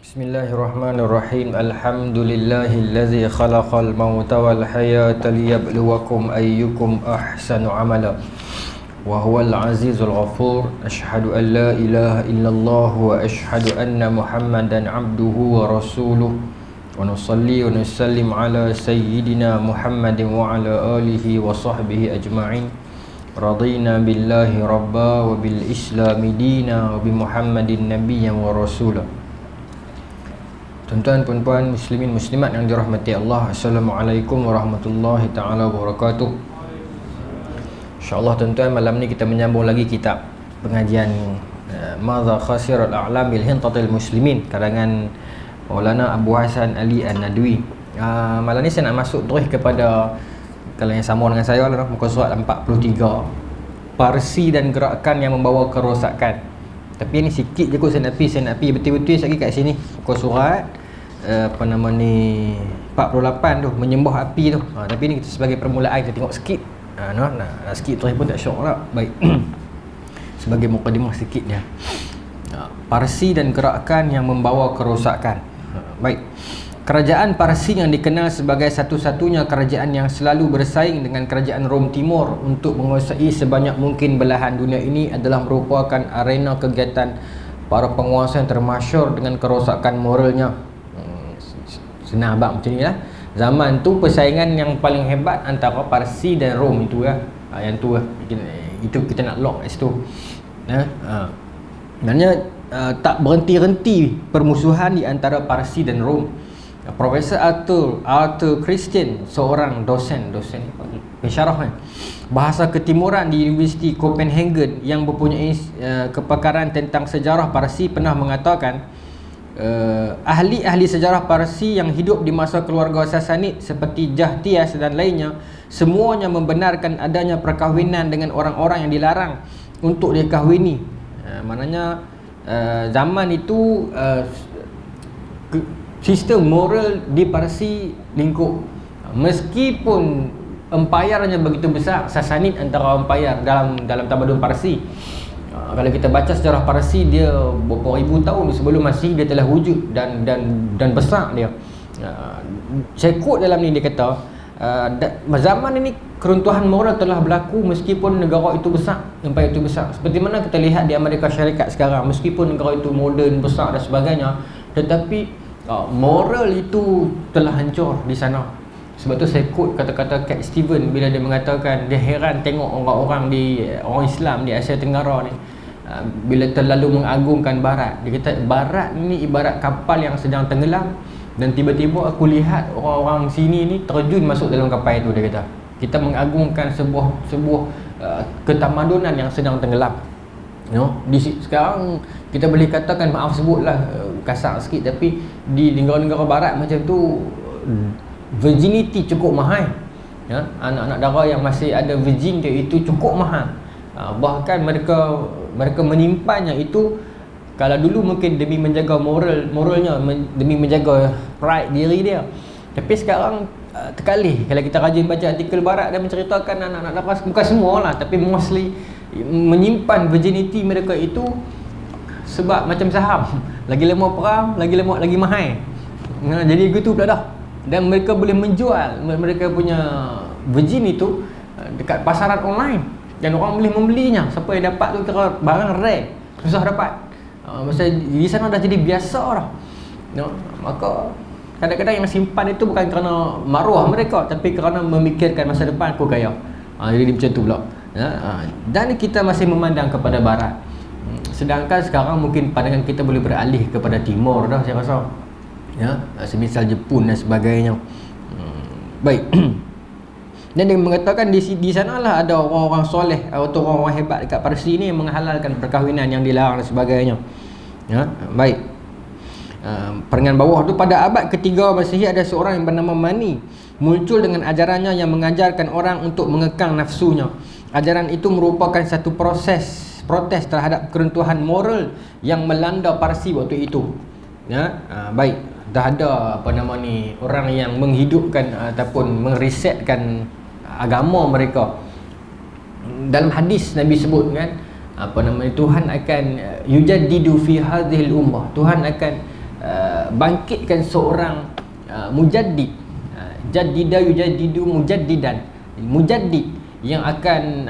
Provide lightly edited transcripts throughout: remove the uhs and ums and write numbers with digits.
Bismillahirrahmanirrahim. Alhamdulillahillazi khalaqal mauta wal hayata liyabluwakum ayyukum ahsanu amala. Wa huwal azizul ghafur. Asyhadu an la ilaha illallah wa asyhadu anna Muhammadan abduhu wa rasuluh. Wa nusalli wa nusallim ala sayyidina Muhammadin wa ala alihi wa sahbihi ajma'in. Radina billahi rabba wa bil islami dina wa bi Muhammadin nabiyyan wa rasulah. Tuan-tuan, puan-puan, muslimin, muslimat yang dirahmati Allah, Assalamualaikum warahmatullahi ta'ala wabarakatuh. InsyaAllah tuan-tuan, malam ni kita menyambung lagi kitab pengajian Madza Khasirul A'lam bil Hintatil Muslimin karangan Maulana Abu Hasan Ali An-Nadwi. Malam ni saya nak masuk terus kepada, kalau yang sama dengan saya lah, muka surat 43, Parsi dan gerakan yang membawa kerosakan. Tapi ni sikit je kot saya nak pergi betul-betul lagi kat sini. Muka surat apa nama ni 48 tu, menyembah api tu. Tapi ni kita sebagai permulaan kita tengok sikit. Sikit terus pun tak syok lah. Baik. Sebagai mukadimah sikit dia. Parsi dan gerakan yang membawa kerosakan. Baik. Kerajaan Parsi yang dikenal sebagai satu-satunya kerajaan yang selalu bersaing dengan kerajaan Rom Timur untuk menguasai sebanyak mungkin belahan dunia ini adalah merupakan arena kegiatan para penguasa yang termasyhur dengan kerosakan moralnya. Senang abang macam ni lah. Zaman tu persaingan yang paling hebat antara Parsi dan Rom itu lah. Yang tu lah. Itu kita nak lock kat situ. Maknanya tak berhenti-henti permusuhan di antara Parsi dan Rom. Profesor Arthur Christian, seorang dosen pensyarah bahasa ketimuran di Universiti Copenhagen yang mempunyai kepakaran tentang sejarah Parsi, pernah mengatakan ahli-ahli sejarah Parsi yang hidup di masa keluarga Sassanid seperti Jahtias dan lainnya semuanya membenarkan adanya perkahwinan dengan orang-orang yang dilarang untuk dikahwini. Maknanya zaman itu sistem moral di Parsi lingkup. Meskipun empayarnya begitu besar, Sassanid antara empayar dalam tamadun Parsi. Kalau kita baca sejarah Parsi, dia berapa ribu tahun sebelum Masih dia telah wujud dan besar dia. Saya quote dalam ni, dia kata zaman ini keruntuhan moral telah berlaku meskipun negara itu besar, empayar itu besar. Seperti mana kita lihat di Amerika Syarikat sekarang, meskipun negara itu moden, besar dan sebagainya, tetapi moral itu telah hancur di sana. Sebab tu saya quote kata-kata Cat Stevens bila dia mengatakan dia heran tengok orang Islam di Asia Tenggara ni bila terlalu mengagungkan Barat. Dia kata Barat ni ibarat kapal yang sedang tenggelam dan tiba-tiba aku lihat orang-orang sini ni terjun masuk dalam kapal itu. Dia kata kita mengagungkan sebuah ketamadunan yang sedang tenggelam. Sekarang kita boleh katakan, maaf sebutlah kasar sikit, tapi di negara-negara barat macam tu virginity cukup mahal. Anak-anak dara yang masih ada virgin dia itu cukup mahal. Bahkan mereka menyimpannya itu, kalau dulu mungkin demi menjaga moralnya, demi menjaga pride diri dia. Tapi sekarang terkalih. Kalau kita rajin baca artikel barat, dia menceritakan anak-anak dara, bukan semua lah, tapi mostly menyimpan virginity mereka itu sebab macam saham, lagi lama perang, lagi mahal. Jadi begitu pula dah. Dan mereka boleh menjual mereka punya virgin itu dekat pasaran online dan orang boleh membelinya. Siapa yang dapat tu kira barang rare, susah dapat. Masa di sana dah jadi biasa dah. Maka kadang-kadang yang simpan itu bukan kerana maruah mereka, tapi kerana memikirkan masa depan, aku kaya. Jadi macam tu pula. Dan kita masih memandang kepada barat, sedangkan sekarang mungkin pandangan kita boleh beralih kepada timur dah, saya rasa. Semisal Jepun dan sebagainya. Baik. Dan dia mengatakan di sanalah ada orang-orang soleh atau orang-orang hebat dekat Parsi ni yang menghalalkan perkahwinan yang dilarang dan sebagainya. Baik. Peringatan bawah tu, pada abad ketiga Masihi ada seorang yang bernama Mani muncul dengan ajarannya yang mengajarkan orang untuk mengekang nafsunya. Ajaran itu merupakan satu protes terhadap keruntuhan moral yang melanda Parsi waktu itu. Baik, dah ada orang yang menghidupkan ataupun merisetkan agama mereka. Dalam hadis Nabi sebut kan, Tuhan akan yujaddidu fi hadhil ummah, Tuhan akan bangkitkan seorang mujaddid, jaddida yujaddidu mujaddidan, mujaddid yang akan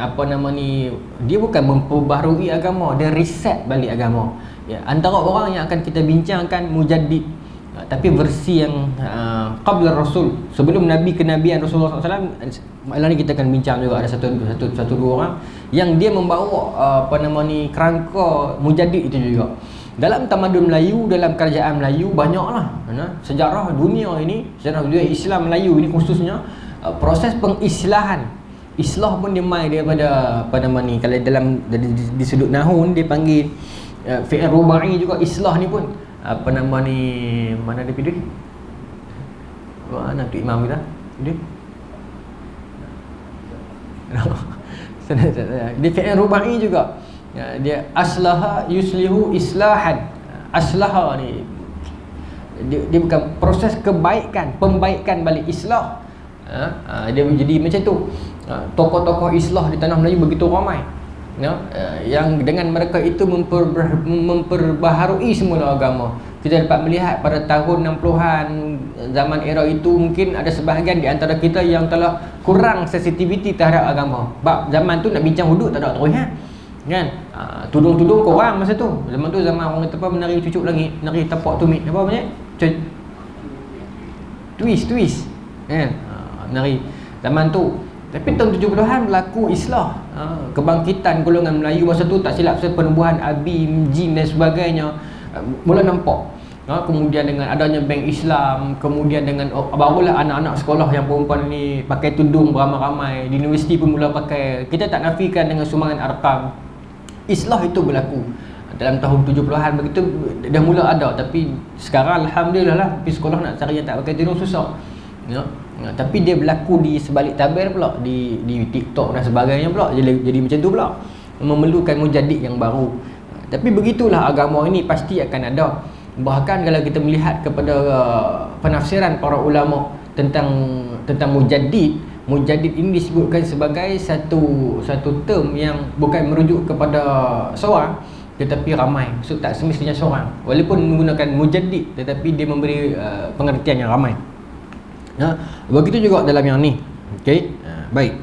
dia bukan memperbaharui agama, dia reset balik agama. Ya, antara orang yang akan kita bincangkan mujaddid, tapi versi yang qabla Rasul, sebelum Nabi kenabian Rasulullah SAW. Malam ni kita akan bincang juga, ada satu dua orang yang dia membawa kerangka mujaddid itu juga. Dalam tamadun Melayu, dalam kerajaan Melayu, banyaklah sejarah dunia ini, sejarah dunia Islam Melayu ini khususnya, proses pengislahan. Islah pun dia mai daripada kalau dalam di sudut nahwu dia panggil fi'il rubai juga. Islah ni pun mana dia pergi? Mana tu imam kita? Dia dia fi'il rubai juga. Dia aslaha yuslihu islahan. Aslaha ni dia bukan proses kebaikan, pembaikan balik islah. Dia menjadi macam tu. Tokoh-tokoh islah di tanah Melayu begitu ramai, yang dengan mereka itu memperbaharui semula agama. Kita dapat melihat pada tahun 60-an, zaman era itu, mungkin ada sebahagian di antara kita yang telah kurang sensitivity terhadap agama. Sebab zaman tu nak bincang hudud tak ada terus kan. Tudung-tudung korang masa tu. Zaman tu zaman orang kata apa, menari cucuk langit, menari tapak tumit, apa banyak? Twist kan. Menari zaman tu. Tapi tahun 70-an berlaku islah, kebangkitan golongan Melayu masa tu, tak silap saya, penubuhan ABIM, JIM dan sebagainya mula nampak. Kemudian dengan adanya bank Islam, kemudian dengan barulah anak-anak sekolah yang perempuan ni pakai tudung beramai-ramai, di universiti pun mula pakai. Kita tak nafikan dengan sumbangan arkam. Islah itu berlaku dalam tahun 70-an begitu, dah mula ada. Tapi sekarang alhamdulillah lah, pergi sekolah nak cari yang tak pakai tudung susah. Tapi dia berlaku di sebalik tabir pula, di TikTok dan sebagainya pula, jadi macam tu pula, memerlukan mujaddid yang baru. Tapi begitulah agama ini pasti akan ada. Bahkan kalau kita melihat kepada penafsiran para ulama tentang mujaddid ini disebutkan sebagai satu term yang bukan merujuk kepada seorang tetapi ramai. So tak semestinya seorang, walaupun menggunakan mujaddid tetapi dia memberi pengertian yang ramai. Begitu juga dalam yang ni. Okey, baik.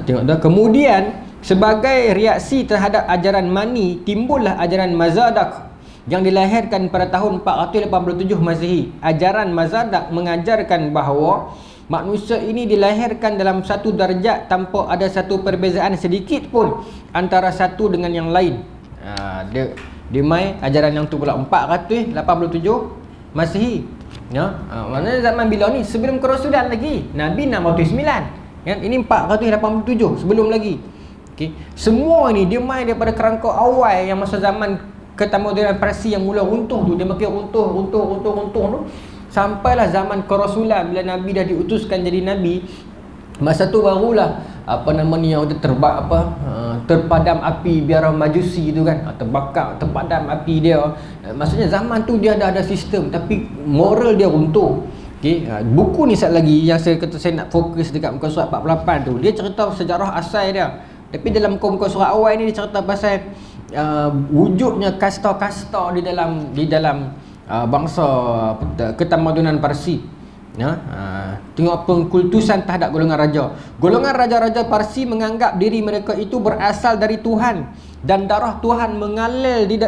Tengok dah. Kemudian sebagai reaksi terhadap ajaran Mani, timbullah ajaran Mazadak yang dilahirkan pada tahun 487 Masehi. Ajaran Mazadak mengajarkan bahawa manusia ini dilahirkan dalam satu darjat tanpa ada satu perbezaan sedikit pun antara satu dengan yang lain. Dia mai ajaran yang tu pula 487 Masehi. Maknanya zaman bila ni? Sebelum kerasulan lagi. Nabi 609 kan? Ini 487 sebelum lagi. Okay. Semua ni dia main daripada kerangka awal yang masa zaman ketamudanan Parsi yang mula runtuh tu. Dia makin runtuh tu, sampailah zaman kerasulan, bila Nabi dah diutuskan jadi Nabi. Masa tu barulah yang terpadam api biara Majusi tu kan, terpadam api dia. Maksudnya zaman tu dia dah ada sistem, tapi moral dia runtuh. Okey, buku ni sat lagi yang saya kata saya nak fokus dekat muka surat 48 tu. Dia cerita sejarah asal dia. Tapi dalam muka surat awal ni dia cerita pasal wujudnya kasta-kasta di dalam bangsa ketamadunan Parsi. Tengok pengkultusan terhadap golongan raja. Golongan raja-raja Parsi menganggap diri mereka itu berasal dari Tuhan, dan darah Tuhan mengalir di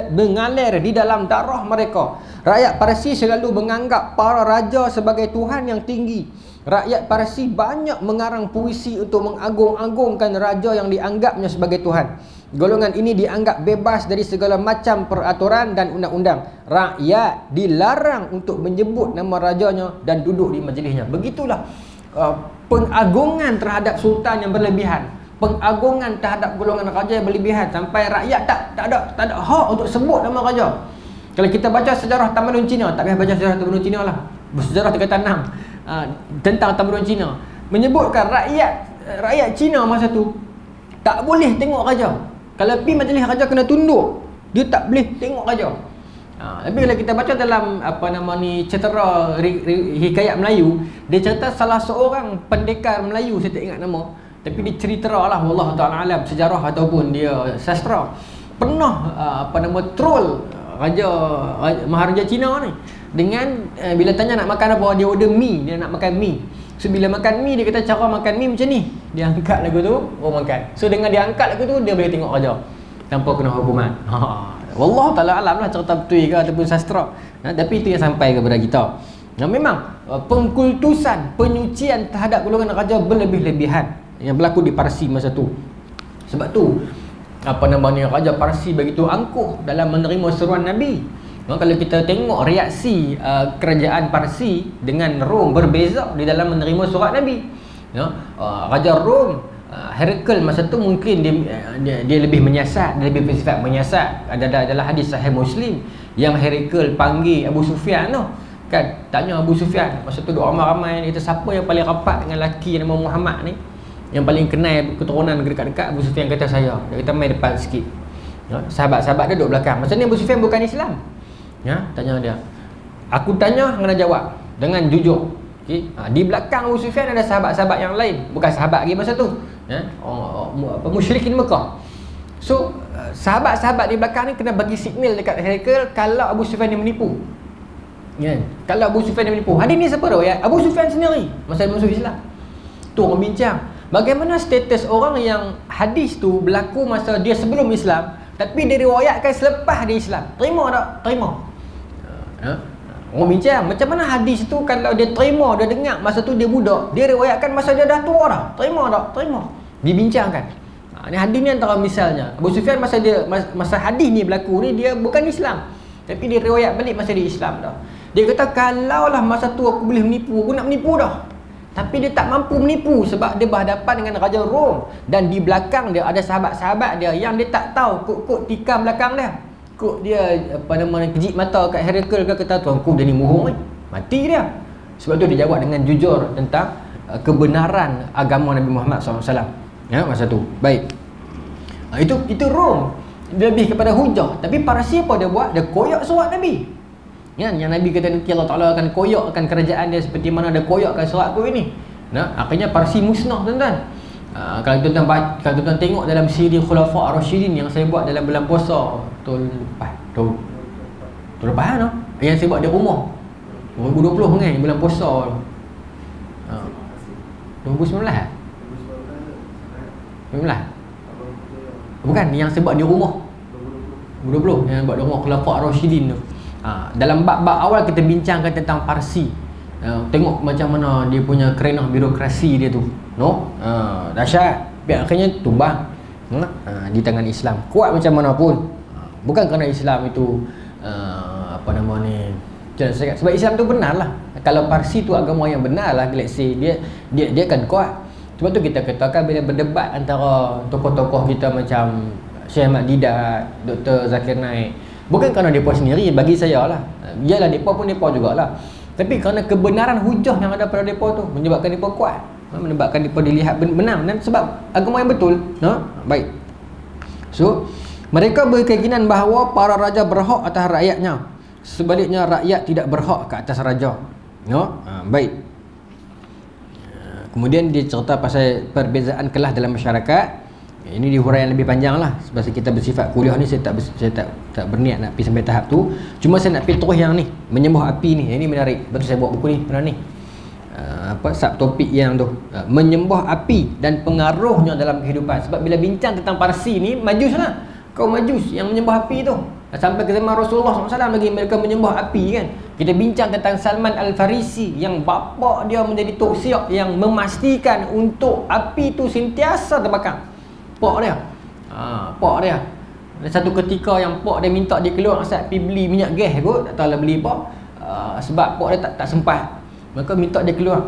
dalam darah mereka. Rakyat Parsi selalu menganggap para raja sebagai Tuhan yang tinggi. Rakyat Parsi banyak mengarang puisi untuk mengagung-agungkan raja yang dianggapnya sebagai Tuhan. Golongan ini dianggap bebas dari segala macam peraturan dan undang-undang. Rakyat dilarang untuk menyebut nama rajanya dan duduk di majlisnya. Begitulah pengagungan terhadap sultan yang berlebihan, pengagungan terhadap golongan raja yang berlebihan, sampai rakyat tak ada hak untuk sebut nama raja. Kalau kita baca sejarah tamadun Cina, tak payah baca sejarah tamadun Cina lah, sejarah tingkatan 6 tentang tamadun Cina, menyebutkan rakyat Cina masa tu tak boleh tengok raja. Kalau pergi majlis raja kena tunduk, dia tak boleh tengok raja. Tapi kalau kita baca dalam cetera hikayat Melayu, dia cerita salah seorang pendekar Melayu, saya tak ingat nama, tapi dia cerita lah, wallahu ta'ala alam, sejarah ataupun dia sastra, pernah troll Maharaja Cina ni. Dengan bila tanya nak makan apa, dia order mi, dia nak makan mi. So bila makan mi, dia kata cara makan mi macam ni. Dia angkat lagu tu, orang makan. So dengan dia angkat lagu tu, dia boleh tengok raja tanpa kena hukuman. Wallahu taala alam lah cerita betul ke ataupun sastra. Tapi itu yang sampai kepada kita. Memang pengkultusan, penyucian terhadap golongan raja berlebih-lebihan yang berlaku di Parsi masa tu. Sebab tu Raja Parsi begitu angkuh dalam menerima seruan Nabi. Kalau kita tengok reaksi kerajaan Parsi dengan Rom berbeza di dalam menerima surat Nabi. Raja Rom, Herakl masa tu mungkin dia lebih menyiasat, dia lebih bersifat menyiasat. Adalah hadis sahih Muslim yang Herakl panggil Abu Sufyan tu. Kan tanya Abu Sufyan, masa tu ramai-ramai, dia kata siapa yang paling rapat dengan lelaki nama Muhammad ni, yang paling kenal keturunan dekat-dekat. Abu Sufyan kata saya. Dia kata mai depan sikit. Sahabat-sahabat dia duduk belakang. Masa ni Abu Sufyan bukan Islam. Tanya dia. Aku tanya, kena jawab dengan jujur. Okay? Di belakang Abu Sufyan ada sahabat-sahabat yang lain, bukan sahabat lagi masa tu. Musyrikin Mekah. So sahabat-sahabat di belakang ni kena bagi signal dekat Herakl kalau Abu Sufyan ni menipu. Kalau Abu Sufyan ni menipu. Hadis ni siapa riwayat? Abu Sufyan sendiri masa dia masuk Islam. Tu orang bincang. Bagaimana status orang yang hadis tu berlaku masa dia sebelum Islam, tapi dia riwayatkan selepas dia Islam. Terima tak? Terima. Orang bincang, macam mana hadis tu kalau dia terima, dia dengar masa tu dia budak, dia riwayatkan masa dia dah tua dah. Terima tak? Terima. Dibincangkan. Ni hadis ni antara misalnya. Abu Sufyan masa hadis ni berlaku ni, dia bukan Islam, tapi dia riwayat balik masa dia Islam dah. Dia kata kalaulah masa tu aku boleh menipu, aku nak menipu dah. Tapi dia tak mampu menipu sebab dia berhadapan dengan Raja Rom, dan di belakang dia ada sahabat-sahabat dia yang dia tak tahu, kok tikam belakang dia. Kok dia kejip mata kat Herakl ke, kata tuanku dia ni mohong ni. Mati dia. Sebab tu dia jawab dengan jujur tentang kebenaran agama Nabi Muhammad SAW. Masa tu. Baik. Itu Rom. Dia lebih kepada hujah. Tapi Parsi apa dia buat? Dia koyak surat Nabi. Yang Nabi kata nanti Allah Ta'ala akan koyakkan kerajaan dia seperti mana dia koyakkan surat tu ini. Akhirnya Parsi musnah, tuan-tuan. Kalau tuan-tuan tengok dalam siri Khulafa' Ar-Rasyidin yang saya buat dalam bulan puasa tu lepas yang saya buat di rumah 2020 kan, bulan puasa 2019 bukan, yang saya buat di rumah 2020 yang buat di rumah Khulafa' Ar-Rasyidin tu. Dalam bab-bab awal kita bincangkan tentang Parsi. Tengok macam mana dia punya kerenah birokrasi dia tu. Dahsyat. Akhirnya tumbang di tangan Islam. Kuat macam mana pun. Bukan kerana Islam itu sebab Islam tu benar lah. Kalau Parsi tu agama yang benar lah, let's say dia akan kuat. Sebab tu kita katakan bila berdebat antara tokoh-tokoh kita macam Syekh Ahmad Didat, Dr. Zakir Naik, bukan kerana mereka sendiri, bagi saya lah. Yalah, mereka pun mereka jugalah. Tapi kerana kebenaran hujah yang ada pada mereka tu menyebabkan mereka kuat, menyebabkan mereka dilihat benar, dan sebab agama yang betul. Baik. So mereka berkeyakinan bahawa para raja berhak atas rakyatnya, sebaliknya rakyat tidak berhak ke atas raja. Baik. Kemudian dia cerita pasal perbezaan kelas dalam masyarakat. Ini dihuraian lebih panjang lah. Sebab kita bersifat kuliah ni, saya tak berniat nak pergi sampai tahap tu. Cuma saya nak pergi terus yang ni, menyembah api ni. Ini menarik. Betul saya buat buku ni pernah ni. Subtopik yang tu, menyembah api dan pengaruhnya dalam kehidupan. Sebab bila bincang tentang Parsi ni, Majus lah, kaum Majus yang menyembah api tu. Sampai ke zaman Rasulullah SAW lagi mereka menyembah api kan. Kita bincang tentang Salman Al-Farisi yang bapa dia menjadi tok siap yang memastikan untuk api tu sentiasa terbakar. Pak dia. Satu ketika yang pak dia minta dia keluar saat pergi beli minyak gas kot, tak tahulah beli apa. Sebab pak dia tak sempat. Maka minta dia keluar.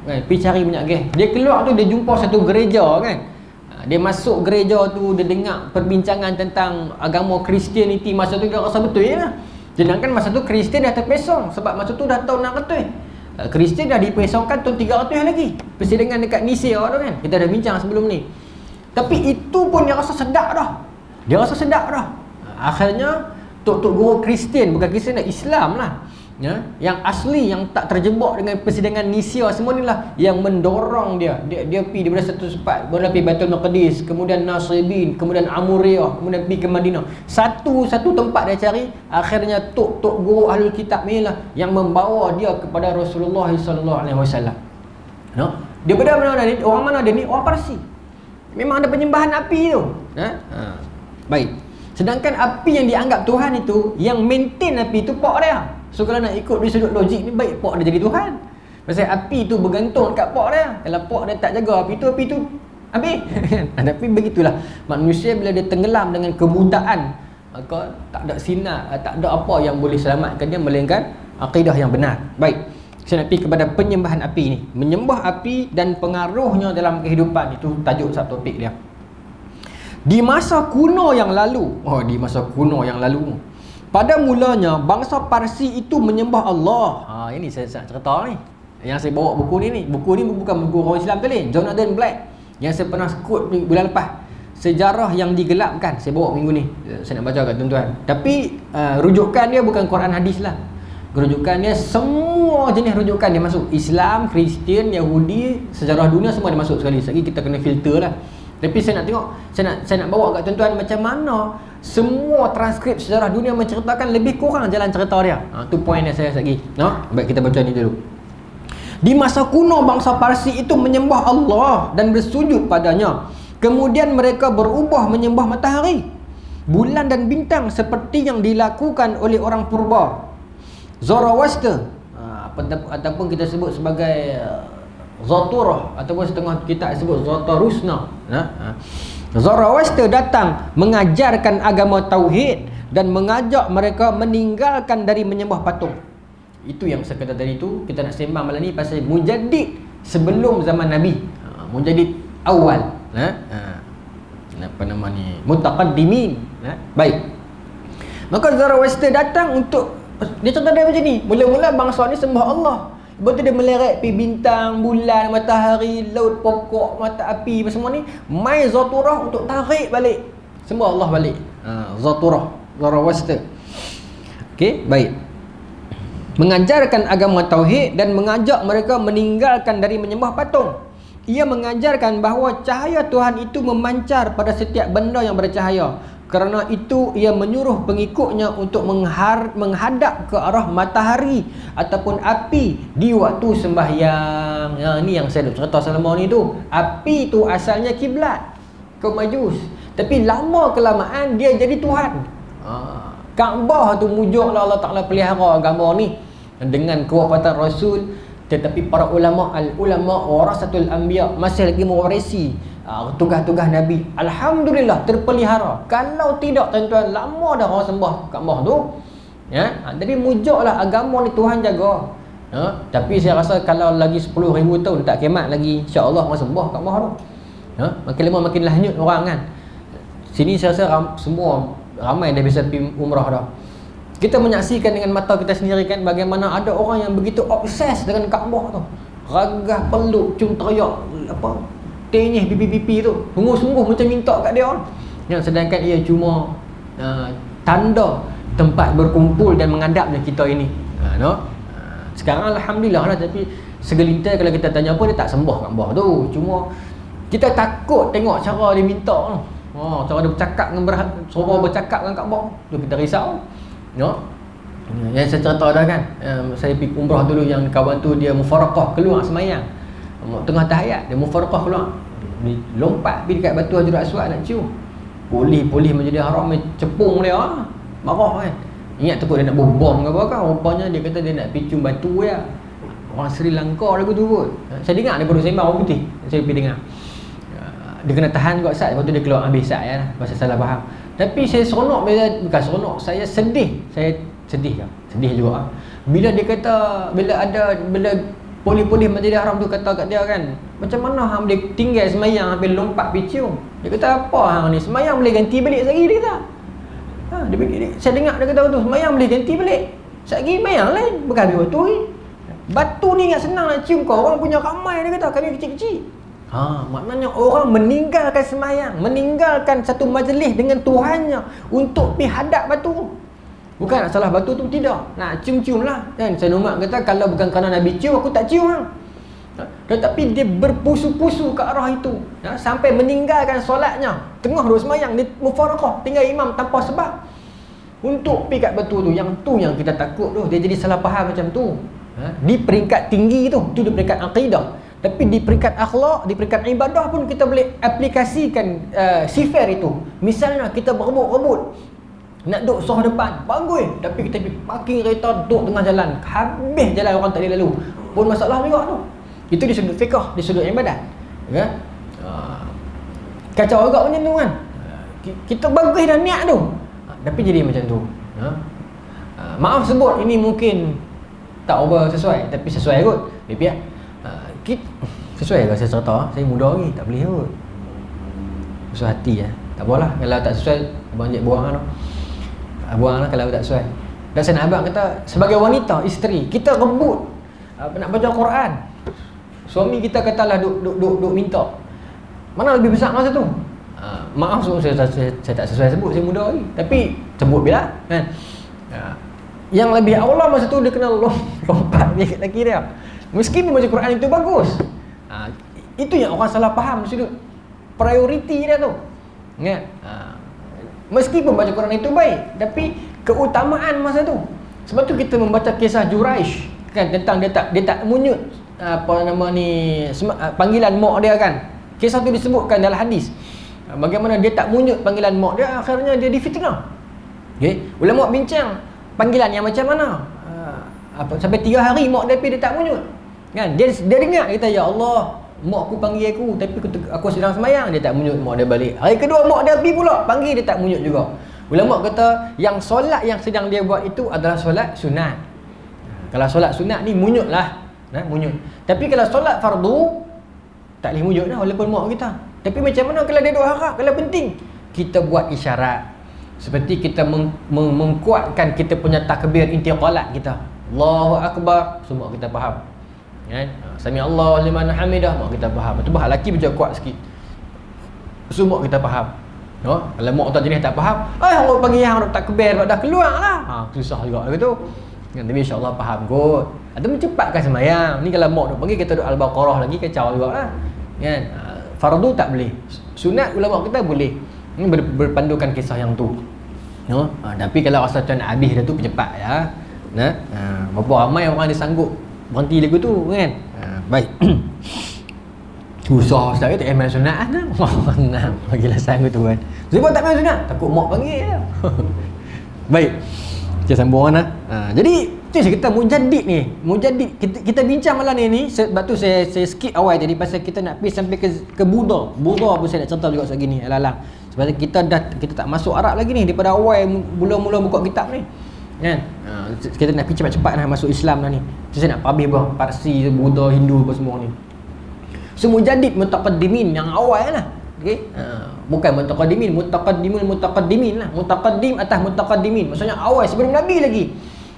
Kan, pergi cari minyak gas. Dia keluar tu dia jumpa satu gereja kan. Dia masuk gereja tu, dia dengar perbincangan tentang agama Kristianiti. Masa tu dia rasa betul lah. Sedangkan masa tu Kristian dah terpesong. Sebab masa tu dah tahun 600. Kristian dah dipesongkan tahun 300 lagi. Persidangan dekat Nisia tu kan. Kita dah bincang sebelum ni. Tapi itu pun dia rasa sedap dah. Akhirnya tok-tok guru Kristian, bukan Kristian dah, Islam lah. yang asli, yang tak terjebak dengan persidangan Nisya semua inilah yang mendorong dia pergi daripada satu tempat, boleh pergi Baitul Maqdis, kemudian Nasibin, kemudian Amuriyah, kemudian pergi ke Madinah. Satu tempat dia cari, akhirnya tok guru Ahlul Kitab ni lah yang membawa dia kepada Rasulullah sallallahu alaihi wasallam. Dia pada mana ni? Orang mana dia ni? Orang Parsi. Memang ada penyembahan api tu. Baik. Sedangkan api yang dianggap Tuhan itu, yang maintain api itu pak dia. So kalau nak ikut dari sudut logik ni, baik pak dia jadi Tuhan. Pasal api tu bergantung kat pak dia. Kalau pak dia tak jaga api tu habis. Tapi begitulah manusia bila dia tenggelam dengan kebutaan, maka tak ada sinar, tak ada apa yang boleh selamatkan dia melainkan akidah yang benar. Baik. Saya nak pergi kepada penyembahan api ni. Menyembah api dan pengaruhnya dalam kehidupan, itu tajuk satu topik dia. Di masa kuno yang lalu, pada mulanya bangsa Parsi itu menyembah Allah. Ini saya nak cerita ni. Yang saya bawa buku ni bukan buku orang Islam tadi, Jonathan Black, yang saya pernah quote bulan lepas. Sejarah yang digelapkan, saya bawa minggu ni. Saya nak baca kat tuan-tuan. Tapi rujukan dia bukan Quran hadis lah. Rujukan dia semua jenis rujukan dia masuk. Islam, Kristian, Yahudi, sejarah dunia semua dia masuk sekali. Sekali kita kena filter lah. Tapi saya nak tengok, saya nak bawa kat tuan-tuan macam mana semua transkrip sejarah dunia menceritakan lebih kurang jalan cerita dia. Tu poin yang saya lagi. Baik, kita baca ni dulu. Di masa kuno bangsa Parsi itu menyembah Allah dan bersujud padanya. Kemudian mereka berubah menyembah matahari, bulan dan bintang seperti yang dilakukan oleh orang purba. Zoroaster, ataupun kita sebut sebagai Zaturah, ataupun setengah kita sebut Zatarusna. Zoroaster datang mengajarkan agama tauhid dan mengajak mereka meninggalkan dari menyembah patung. Itu yang saya kata tadi tu. Kita nak sembang malam ni pasal mujaddid sebelum zaman Nabi, mujaddid awal, apa nama ni, mutaqaddimin. Baik. Maka Zoroaster datang untuk, dia contoh dia macam ni. Mula-mula bangsa ni sembah Allah. Lepas tu dia meleret pergi bintang, bulan, matahari, laut, pokok, mata api, semua ni. Mai Zaturah untuk tarik balik, sembah Allah balik. Zaturah, Zoroaster. Okey, baik. Mengajarkan agama tauhid dan mengajak mereka meninggalkan dari menyembah patung. Ia mengajarkan bahawa cahaya Tuhan itu memancar pada setiap benda yang bercahaya. Kerana itu ia menyuruh pengikutnya untuk menghadap ke arah matahari ataupun api di waktu sembahyang. Ni yang saya nak cerita selama ni tu. Api tu asalnya kiblat ke Majus, tapi lama kelamaan dia jadi Tuhan. Kaabah tu mujuklah Allah Ta'ala pelihara agama ni dengan kewafatan Rasul. Tetapi para ulama, al-ulama warasatul anbiya, masih lagi mewarisi tugas-tugas Nabi. Alhamdulillah terpelihara. Kalau tidak tuan-tuan, lama dah orang sembah Kaabah tu. Tapi mujuklah agama ni Tuhan jaga. Tapi saya rasa kalau lagi 10,000 tahun tak kiamat lagi, insya-Allah orang sembah Kaabah tu. Makin lama makin lahnyut orang kan. Sini saya rasa semua ramai dah bisa pergi umrah dah. Kita menyaksikan dengan mata kita sendiri kan, bagaimana ada orang yang begitu obses dengan Kaabah tu. Ragah, peluk, cium teriak, tenyeh pipi-pipi tu. Sungguh-sungguh macam minta kat dia. Sedangkan ia cuma tanda tempat berkumpul dan menghadapnya kita ini. Sekarang Alhamdulillah lah, tapi segelintir kalau kita tanya apa, dia tak sembah Kaabah tu. Cuma kita takut tengok cara dia minta tu. Cara dia bercakap dengan suruh bercakap dengan Kaabah tu, kita risau. Yang saya cerita dah kan, saya pergi umrah dulu, yang kawan tu dia mufaraqah keluar semayang tengah tahiyat, dia mufaraqah keluar, dia lompat pergi dekat batu Hajarul Aswad nak cium. Polis Masjidil Haram cepung dia, marah kan. Ingat tu pun dia nak bom ke apa kan. Rupanya dia kata dia nak pergi cium batu ya. Orang Sri Lanka lagu tu pun. Saya dengar dia baru sembang orang putih. Saya pergi dengar. Dia kena tahan kot sat, lepas tu dia keluar ambil sat ya, pasal salah faham. Tapi saya seronok, bukan seronok, saya sedih. Saya sedih kan? Sedih juga. Bila dia kata, bila polis-polis Masjidil Haram tu kata kat dia kan, macam mana hang boleh tinggal semayang sampai lompat pergi cium? Dia kata apa hang ni, semayang boleh ganti balik sekali, dia kata. Saya dengar dia kata tu, semayang boleh ganti balik sekali, semayang lain, bukan ambil batu ni. Batu ni ingat senang nak cium kau, orang punya ramai, dia kata, kami kecil-kecil. Maknanya orang meninggalkan semayang, meninggalkan satu majlis dengan Tuhannya untuk pergi hadap batu. Bukan nak salah batu tu, tidak. Nak cium-cium lah kan. Sayyidina Umar kata, kalau bukan kerana Nabi cium, aku tak cium lah. Tetapi dia berpusu-pusu ke arah itu, sampai meninggalkan solatnya. Tengah duk semayang, dia mufaraqah, tinggal imam tanpa sebab, untuk pergi kat batu tu. Yang tu yang kita takut tu, dia jadi salah faham macam tu. Di peringkat tinggi tu di peringkat akidah. Tapi di peringkat akhlak, di peringkat ibadah pun kita boleh aplikasikan sifar itu. Misalnya kita berebut-rebut nak duduk soh depan, bagus, tapi kita pergi parking kereta, duduk tengah jalan, habis jalan orang tak boleh lalu, pun masalah juga tu. Itu di sudut fiqh, di sudut ibadat, ya? Kacau juga macam tu kan. Kita bagus dah niat tu, tapi jadi macam tu. Maaf sebut ini mungkin tak over sesuai, tapi sesuai kot. Tapi sesuai ke saya cerita? Saya muda lagi, tak boleh kot. Sesuai hati ya. Tak apalah, kalau tak sesuai abang je buang lah. Buang lah kalau tak sesuai. Dan saya nak abang kata, sebagai wanita, isteri, kita rebut nak baca Quran. Suami kita katalah duk minta. Mana lebih besar masa tu? Maaf saya tak sesuai sebut, saya muda lagi. Tapi sebut bila kan? Yang lebih awal masa tu dia kena lompat ni kat laki dia. Meskipun baca Quran itu bagus. Itu yang orang salah faham sudut prioriti dia tu. Kan? Meskipun baca Quran itu baik, tapi keutamaan masa tu. Sebab tu kita membaca kisah Juraish kan, tentang dia tak munyut apa nama ni panggilan mak dia kan. Kisah tu disebutkan dalam hadis. Bagaimana dia tak munyut panggilan mak dia, akhirnya dia difitnah. Okey, ulama bincang panggilan yang macam mana? Sampai 3 hari mak dia tak munyut. Kan? Dia dengar, dia kata, ya Allah, mak aku panggil aku, tapi aku sedang semayang, dia tak munyut, mak dia balik. Hari kedua mak dia pergi pula, panggil, dia tak munyut juga. Ulama kata yang solat yang sedang dia buat itu adalah solat sunat. Kalau solat sunat ni munyut lah, munyut. Tapi kalau solat fardu tak boleh munyut lah walaupun mak kita. Tapi macam mana kalau dia duk harap, kalau penting kita buat isyarat. Seperti kita mengkuatkan kita punya takbir intiqalat kita, Allahu Akbar, semua kita faham kan? Sami Allah liman hamidah, mak kita faham. Itu bahal laki macam kuat sikit, semua kita faham. Kalau mak tak jenis tak faham, Allah panggil yang takbir dah keluar lah, susah juga gitu kan. Tapi insyaAllah faham kot. Atau mencepatkan semayang. Ni kalau mak duk panggil, kita duk Al-Baqarah lagi, kacau juga lah kan. Fardu tak boleh, sunat ulama kita boleh. Ini berpandukan kisah yang tu. Tapi kalau rasa macam nak habis dah tu, cepat ya. Berapa ramai orang dia sanggup berhenti lagu tu kan. Baik. Susah ustaz kata main sunat lah. Nah, bagilah sanggup tu kan. Sebab tak main sunat, takut mak panggil lah. Baik. Kita sambung lah. Jadi kita mujaddid ni. Mujaddid kita bincang malam ni. Sebab tu saya skip awal tadi pasal kita nak pergi sampai ke Buddha. Buddha pun saya nak cerita juga segini alang-alang. Sebab kita tak masuk Arab lagi ni daripada awal mula-mula buka kitab ni. Kan? Kita nak pergi cepat-cepat nak masuk Islam dah ni. Saya nak habis Parsi, Buddha, Hindu apa semua ni. So mujaddid mutaqaddimin yang awal lah. Okey. Bukan mutaqaddimin lah. Mutaqaddim atas mutaqaddimin. Maksudnya awal sebelum Nabi lagi.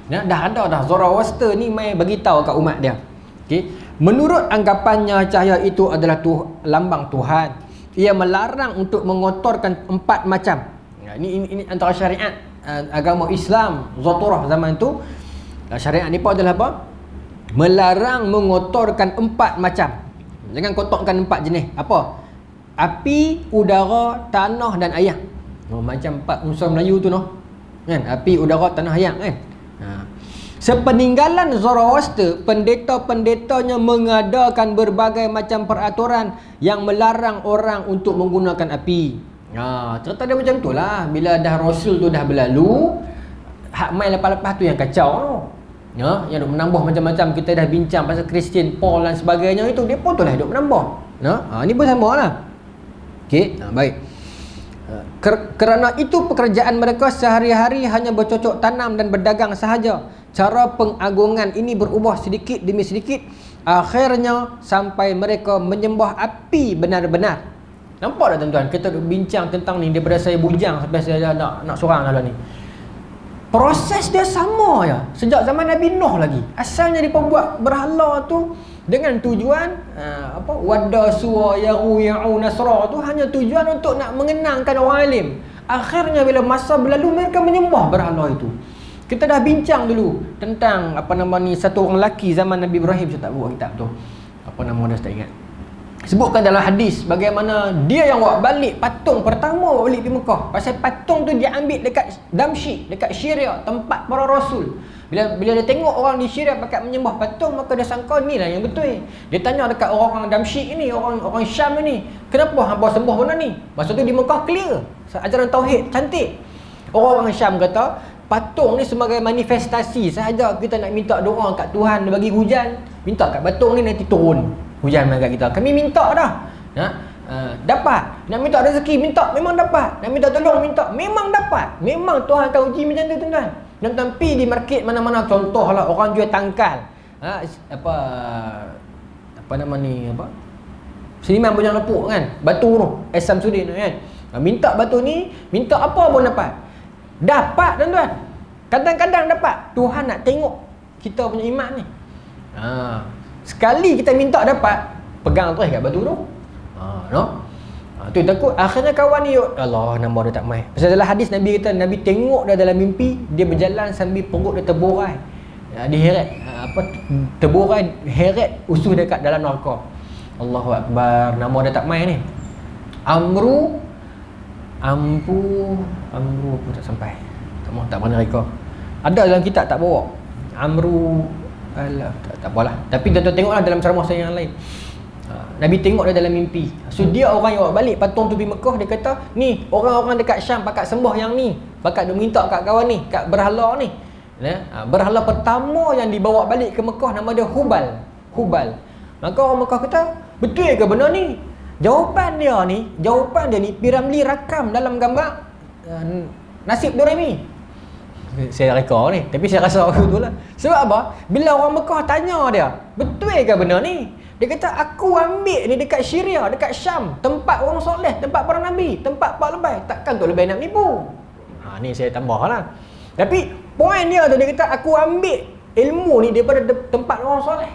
Dah ada Zoroaster ni mai bagi tahu kat umat dia. Okey. Menurut anggapannya cahaya itu adalah lambang Tuhan. Ia melarang untuk mengotorkan 4 macam. Ini antara syariat agama Islam Zaturah zaman tu. Syariat ni pun adalah apa? Melarang mengotorkan 4 macam. Jangan kotorkan 4 jenis. Apa? Api, udara, tanah dan air. Macam 4 unsur Melayu tu noh. Kan? Api, udara, tanah, air kan? Sepeninggalan Zoroaster, pendeta-pendetanya mengadakan berbagai macam peraturan yang melarang orang untuk menggunakan api. Cerita dia macam tu lah. Bila dah Rasul tu dah berlalu, hak main lepas-lepas tu yang kacau tu. Yang duk menambah macam-macam. Kita dah bincang pasal Kristian, Paul dan sebagainya itu. Dia pun tu lah duk menambah. Ni pun sama lah. Okey, baik. Kerana itu pekerjaan mereka sehari-hari hanya bercocok tanam dan berdagang sahaja. Cara pengagungan ini berubah sedikit demi sedikit. Akhirnya sampai mereka menyembah api benar-benar. Nampak tak tuan-tuan? Kita duk bincang tentang ni daripada saya bujang sampai saya nak seorang lah ni. Proses dia sama je sejak zaman Nabi Nuh lagi. Asalnya dia buat berhala tu dengan tujuan Wadda, Suwa, Ya'u, Nasra tu hanya tujuan untuk nak mengenangkan orang alim. Akhirnya bila masa berlalu mereka menyembah berhala itu. Kita dah bincang dulu tentang satu orang lelaki zaman Nabi Ibrahim. Saya tak buat kitab tu. Apa nama dia, saya tak ingat. Sebutkan dalam hadis bagaimana dia yang bawa balik patung pertama bawa balik di Mekah. Pasal patung tu dia ambil dekat Damsyik, dekat Syria, tempat para rasul. Bila dia tengok orang di Syria pakai menyembah patung, maka dia sangka ni lah yang betul. Dia tanya dekat orang Damsyik ini, orang Syam ni, kenapa hangpa sembah benda ni? Masa tu di Mekah clear, ajaran tauhid cantik. Orang Syam kata patung ni sebagai manifestasi sahaja kita nak minta doa kat Tuhan bagi hujan, minta kat patung ni nanti turun hujan dekat kita. Kami minta dah. Dapat. Nak minta rezeki, minta, memang dapat. Nak minta tolong, minta, memang dapat. Memang Tuhan akan uji macam tu, tuan-tuan. Dan tapi di market mana-mana, contohlah orang jual tangkal. Seniman Bujang Lepuk kan, batu tu, Samsudin kan. Minta batu ni, minta apa pun dapat. Dapat, tuan-tuan. Kadang-kadang dapat. Tuhan nak tengok kita punya iman ni. Sekali kita minta dapat, pegang terus kat batu tu. Tu takut akhirnya kawan ni, Allah, nama dia tak mai. Pasal dalam hadis Nabi kata, Nabi tengok dia dalam mimpi, dia berjalan sambil perut dia terborai. Dia heret, terborai, heret usus dekat dalam neraka. Allahu Akbar, nama dia tak mai ni. Amru pun tak sampai. Tak pernah reka. Ada dalam kitab tak bawa. Amru, alah, tak apalah. Tapi tuan-tuan tengoklah dalam ceramah saya yang lain. Nabi tengok dia dalam mimpi. So dia orang yang bawa balik patung tu pergi Mekah, dia kata, ni orang-orang dekat Syam pakat sembah yang ni, pakat dia minta kat kawan ni, kat berhala ni. Berhala pertama yang dibawa balik ke Mekah nama dia Hubal. Maka orang Mekah kata, betul ke benda ni? Jawapan dia ni Piramli rakam dalam gambar Nasib Doremi. Saya reka ni, tapi saya rasa aku tu lah. Sebab apa? Bila orang Mekah tanya dia, betul ke benda ni? Dia kata, aku ambil ni dekat Syria, dekat Syam, tempat orang soleh, tempat para nabi, tempat pak lebay. Takkan tu lebay nak menipu. Ni saya tambah lah. Tapi poin dia tu, dia kata, aku ambil ilmu ni daripada tempat orang soleh.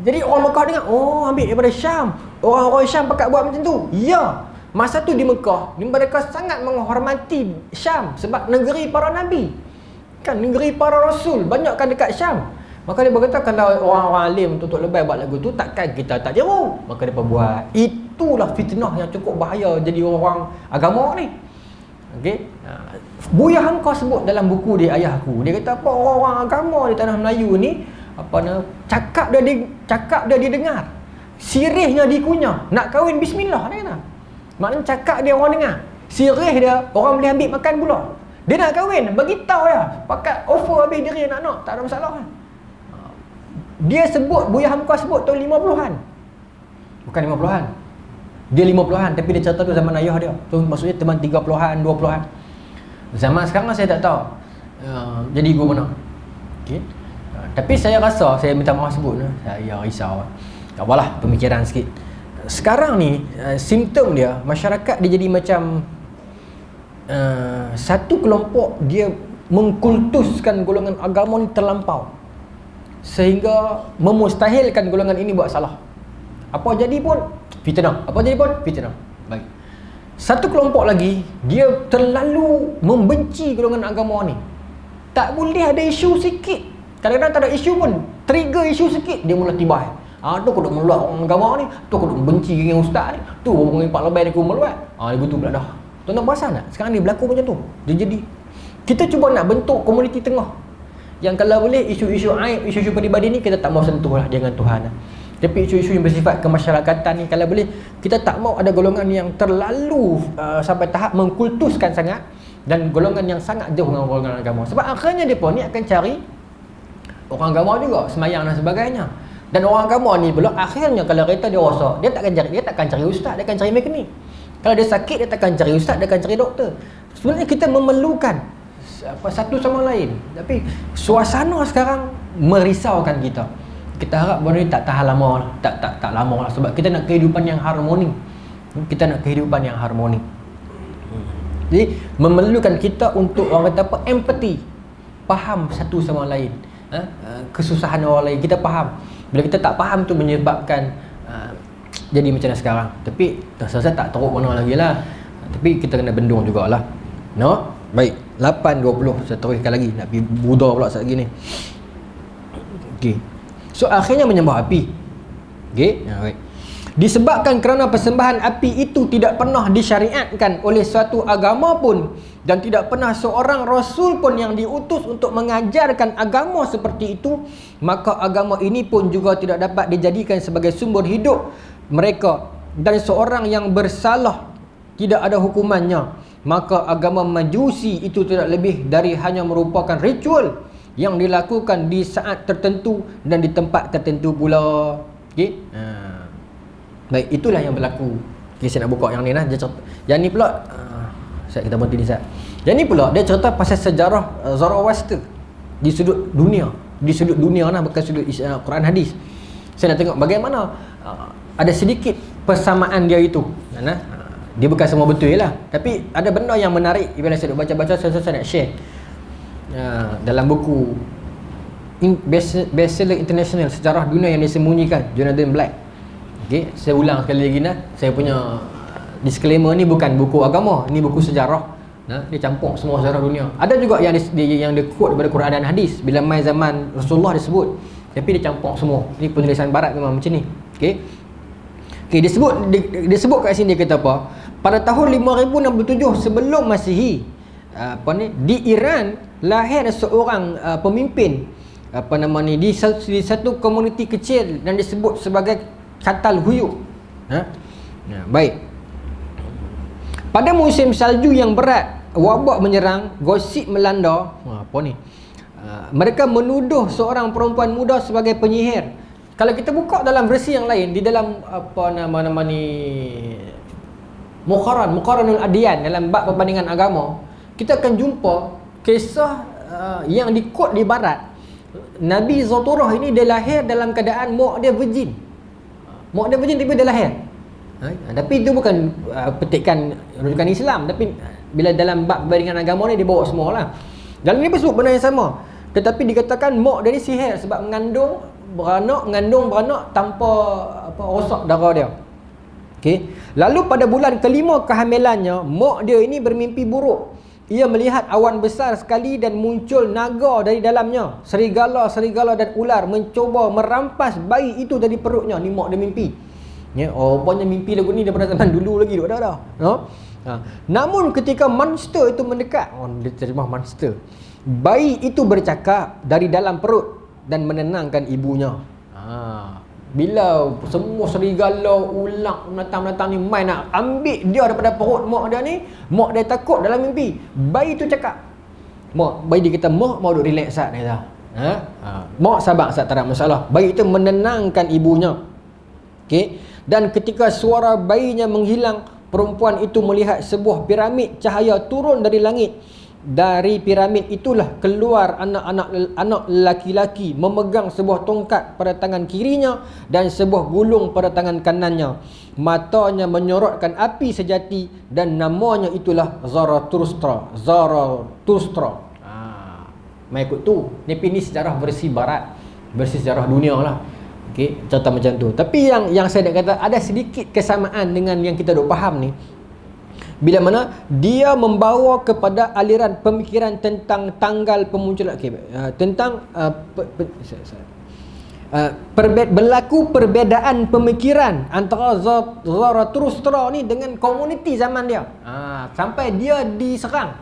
Jadi orang Mekah dengar, oh, ambil daripada Syam. Orang-orang Syam pakat buat macam tu. Ya. Masa tu di Mekah, mereka sangat menghormati Syam sebab negeri para nabi. Kan negeri para rasul, banyak kan dekat Syam. Maka dia berkata, kalau orang-orang alim tutup lebay buat lagu tu, takkan kita tak jeru. Maka dia buat. Itulah fitnah yang cukup bahaya jadi orang agama ni. Okey. Buya Hamka sebut dalam buku dia, Ayah Aku. Dia kata apa, orang-orang agama di tanah Melayu ni, cakap dia didengar, sirihnya dikunyah, nak kahwin bismillah dia kata. Maknanya cakap dia orang dengar, sirih dia orang boleh ambil makan pula. Dia nak kahwin, beritahu ya, pakat offer habis diri anak-anak, tak ada masalah kan. Dia sebut, Buya Hamka sebut tahun 50-an. Bukan 50-an. Dia 50-an, tapi dia cerita tu zaman ayah dia. So maksudnya teman 30-an, 20-an. Zaman sekarang saya tak tahu jadi guru mana. Okey. Tapi saya rasa, saya minta maaf sebut, saya risau. Tak apalah, pemikiran sikit. Sekarang ni, simptom dia, masyarakat dia jadi macam satu kelompok, dia mengkultuskan golongan agama ni terlampau, sehingga memustahilkan golongan ini buat salah. Apa jadi pun fitnah. Baik. Satu kelompok lagi, dia terlalu membenci golongan agama ni. Tak boleh ada isu sikit. Kadang-kadang tak ada isu pun, trigger isu sikit, dia mula tiba. Tu aku duk melawat orang agama ni, tu aku duk benci dengan ustaz ni, tu orang pak lebay ni aku melawat. Dia betul pula dah. Tuan-tuan perasan tak? Sekarang ni berlaku macam tu. Dia jadi, kita cuba nak bentuk komuniti tengah, yang kalau boleh isu-isu aib, isu-isu peribadi ni kita tak mau sentuh lah dengan Tuhan. Tapi isu-isu yang bersifat kemasyarakatan ni, kalau boleh kita tak mau ada golongan yang terlalu sampai tahap mengkultuskan sangat, dan golongan yang sangat jauh dengan golongan agama. Sebab akhirnya dia pun ni akan cari orang agama juga, semayang dan sebagainya. Dan orang agama ni pula akhirnya kalau kereta dia rosak, dia takkan cari ustaz, dia akan cari mekanik. Kalau dia sakit, dia takkan cari ustaz, dia akan cari doktor. Sebenarnya kita memerlukan satu sama lain. Tapi suasana sekarang merisaukan kita. Kita harap benda ni tak tahan lama lah. Tak lama lah. Sebab kita nak kehidupan yang harmoni. Jadi memerlukan kita untuk orang kata apa, empathy, faham satu sama lain. Kesusahan orang lain kita faham. Bila kita tak faham tu menyebabkan jadi macam mana sekarang. Tapi saya tak teruk mana lagi lah. Tapi kita kena bendung jugalah. No? Baik. 8:20. Saya teruskan lagi, nak pergi Buddha pula saat lagi ni. Okey. So akhirnya menyembah api. Okey. Baik. Disebabkan kerana persembahan api itu tidak pernah disyariatkan oleh suatu agama pun, dan tidak pernah seorang rasul pun yang diutus untuk mengajarkan agama seperti itu, maka agama ini pun juga tidak dapat dijadikan sebagai sumber hidup mereka, dan seorang yang bersalah tidak ada hukumannya. Maka agama Majusi itu tidak lebih dari hanya merupakan ritual yang dilakukan di saat tertentu dan di tempat tertentu pula. Okey. Baik, itulah yang berlaku. Okay, saya nak buka yang ni lah. Yang ni pula kita berhenti ni Ustaz. Yang ni pula dia cerita pasal sejarah Zoroaster di sudut dunia. Di sudut dunia lah, bukan sudut Quran hadis. Saya nak tengok bagaimana ada sedikit persamaan dia itu. Dia bukan semua betul lah, tapi ada benda yang menarik bila saya baca-baca. Saya nak share dalam buku Bestseller International, Sejarah Dunia yang Disembunyikan, Jonathan Black. Okay, saya ulang sekali lagi nah. Saya punya disclaimer ni bukan buku agama, ni buku sejarah. Dia campur semua sejarah dunia. Ada juga yang dia quote daripada Quran dan hadis bila mai zaman Rasulullah disebut, tapi dia campur semua. Ni penulisan barat memang macam ni. Okey. Okey, disebut kat sini dia kata apa? Pada tahun 5067 sebelum Masihi, di Iran lahir seorang pemimpin di satu komuniti kecil dan disebut sebagai Katal Huyuk. Baik. Pada musim salju yang berat, wabak menyerang, gosip melanda. Mereka menuduh seorang perempuan muda sebagai penyihir. Kalau kita buka dalam versi yang lain, di dalam Muqarranul Adyan, dalam bab perbandingan agama, kita akan jumpa kisah yang dikot di barat. Nabi Zaturah ini dia lahir dalam keadaan mak dia virgin. Mak dia virgin tapi dia lahir. Tapi itu bukan petikan rujukan Islam, tapi bila dalam bab perbandingan agama ni dia bawa semua lah. Dalam ni pun sebut benda yang sama, tetapi dikatakan mak dia ni sihir sebab mengandung beranak tanpa rosak darah dia. Okey. Lalu pada bulan kelima kehamilannya, mak dia ini bermimpi buruk. Ia melihat awan besar sekali dan muncul naga dari dalamnya. Serigala dan ular mencuba merampas bayi itu dari perutnya. Ni mak dia mimpi. Ya, rupanya mimpi lagu ni daripada zaman dulu lagi duk dah. Namun ketika monster itu mendekat, dia terjemah monster, bayi itu bercakap dari dalam perut dan menenangkan ibunya. Bila semua serigala, ular, menatang-menatang ni main nak ambil dia daripada perut mak dia ni, mak dia takut dalam mimpi. Bayi tu cakap, bayi dia kata, mak mau duk relax sat ni dah. Mak sabar sat, tak ada masalah. Bayi itu menenangkan ibunya. Okey. Dan ketika suara bayinya menghilang, perempuan itu melihat sebuah piramid cahaya turun dari langit. Dari piramid itulah keluar anak lelaki-laki memegang sebuah tongkat pada tangan kirinya dan sebuah gulung pada tangan kanannya. Matanya menyorotkan api sejati dan namanya itulah Zarathustra. Mai ikut tu. Ni sejarah versi barat, versi sejarah dunia lah. Okey, cerita macam tu. Tapi yang saya nak kata ada sedikit kesamaan dengan yang kita duk faham ni. Bila mana dia membawa kepada aliran pemikiran tentang tanggal pemunculan, tentang berlaku perbezaan pemikiran antara Zarathustra ni dengan komuniti zaman dia. Sampai dia diserang.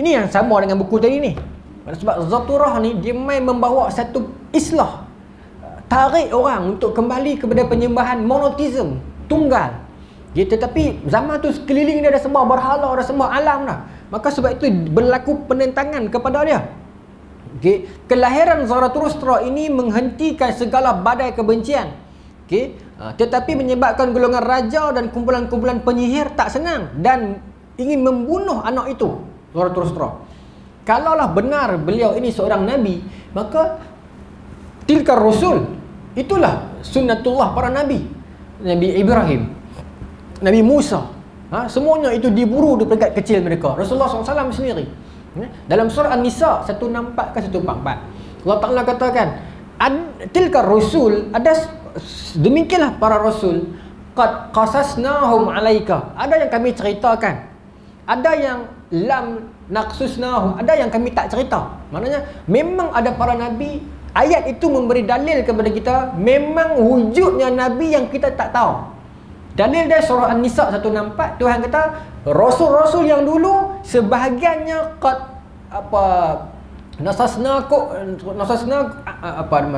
Ini yang sama dengan buku tadi ni. Sebab Zarathustra ni dia main membawa satu islah, tarik orang untuk kembali kepada penyembahan monoteism, tunggal. Tetapi zaman tu sekeliling dia dah sembah berhala, dah sembah alam dah. Maka sebab itu berlaku penentangan kepada dia. Kelahiran Zarathustra ini menghentikan segala badai kebencian. Tetapi menyebabkan golongan raja dan kumpulan-kumpulan penyihir tak senang dan ingin membunuh anak itu, Zarathustra. Kalaulah benar beliau ini seorang nabi, maka tilkar rasul, itulah sunnatullah para nabi. Nabi Ibrahim, Nabi Musa, semuanya itu diburu di peringkat kecil mereka. Rasulullah SAW sendiri, dalam surah An-Nisa 164 ke 144, Allah Ta'ala katakan, tilkar rasul, ada demikianlah para rasul, qad qasasnahum alaika, ada yang kami ceritakan, ada yang lam naqsusnahum, ada yang kami tak cerita. Maknanya memang ada para nabi, ayat itu memberi dalil kepada kita memang wujudnya nabi yang kita tak tahu. Dalil dia surah An-Nisa 164, Tuhan kata rasul-rasul yang dulu sebahagiannya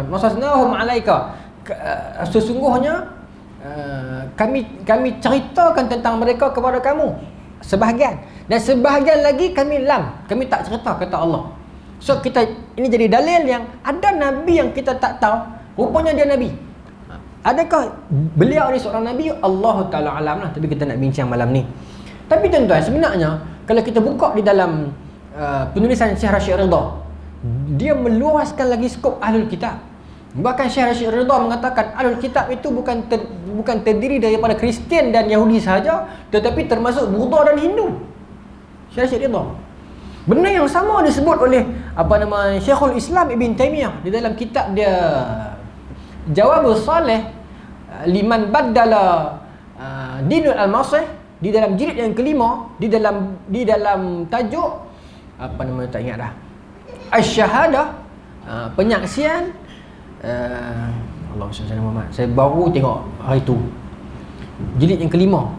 nasasnahum alaika, sesungguhnya kami ceritakan tentang mereka kepada kamu sebahagian, dan sebahagian lagi kami tak cerita, kata Allah. So ini jadi dalil yang ada nabi yang kita tak tahu, rupanya dia nabi. Adakah beliau ni seorang nabi? Allah Ta'ala alam lah, tapi kita nak bincang malam ni. Tapi tuan-tuan, sebenarnya kalau kita buka di dalam penulisan Syekh Rashid Ridha, dia meluaskan lagi skop ahlul kitab. Bahkan Syekh Rashid Ridha mengatakan ahlul kitab itu bukan terdiri daripada Kristian dan Yahudi sahaja, tetapi termasuk Buddha dan Hindu. Syekh Rashid Ridha. Benda yang sama disebut oleh Syekhul Islam Ibn Taymiyah di dalam kitab dia Jawabus Salih liman baddala dinul al-masih, di dalam jilid yang kelima, di dalam tajuk tak ingat dah, Asy-Syahadah, penyaksian Allah SWT Muhammad. Saya baru tengok hari tu, jilid yang kelima,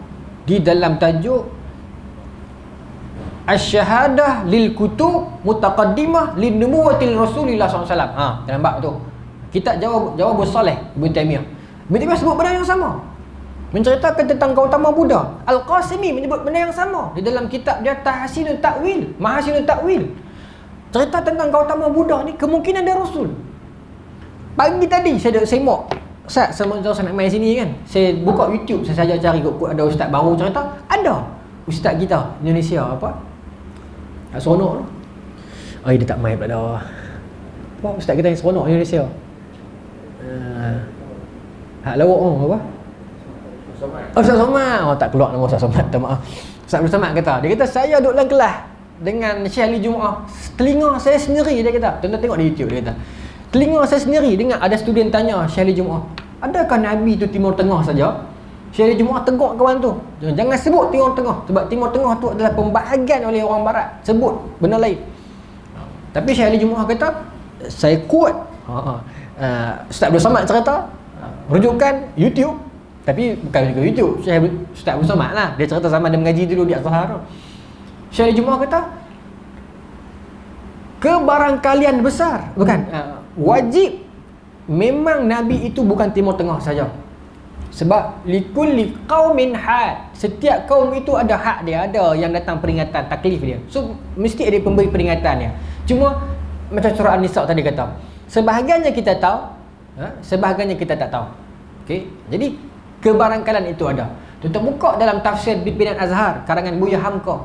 di dalam tajuk Asy-Syahadah lil kutub mutaqaddimah lin nubuwatil Rasulillah SAW. Nampak tu kitab Jawab Salih Ibn Taymiyah. Ibn Taymiyah sebut benda yang sama, menceritakan tentang keutamaan Buddha. Al-Qasimi menyebut benda yang sama di dalam kitab dia Tahsinut Ta'wil, Mahasinut Ta'wil, cerita tentang keutamaan Buddha ni, kemungkinan dia Rasul. Pagi tadi saya duduk semok, Ustaz, saya nak main sini kan, saya buka YouTube, saya saja cari kok ada ustaz baru cerita. Ada ustaz kita Indonesia seronok tu. Dia tak main pula dah. Ustaz kita yang seronok Indonesia, hak lawak apa? Ustaz Somad. Tak keluar nama Ustaz Somad, tak maaf. Ustaz Somad kata, dia kata saya duduk dalam kelas dengan Syekh Ali Jumaah, telinga saya sendiri, dia kata, tuan-tuan tengok di YouTube, dia kata telinga saya sendiri dengar ada student tanya Syekh Ali Jumaah, adakah Nabi tu Timur Tengah saja? Syekh Ali Jumaah tegak kawan tu, jangan sebut Timur Tengah, sebab Timur Tengah tu adalah pembahagian oleh orang barat, sebut benda lain. Tapi Syekh Ali Jumaah kata, saya kuat. Ustaz Abdul Samad cerita, rujukan YouTube, tapi bukan juga YouTube, Ustaz Abdul Samad lah, dia cerita zaman dia mengaji dulu di Azhar. Syekh Ali Jumaah kata, kebarangkalian besar, bukan, wajib, memang Nabi itu bukan Timur Tengah saja. Sebab likulli qaumin had, setiap kaum itu ada hak dia, ada yang datang peringatan, taklif dia. So mesti ada pemberi peringatan dia. Cuma macam surah An-Nisa tadi kata, sebahagiannya kita tahu, sebahagiannya kita tak tahu. Okey, jadi kebarangkalian itu ada. Tuan buka dalam tafsir Pimpinan Azhar karangan Buya Hamka,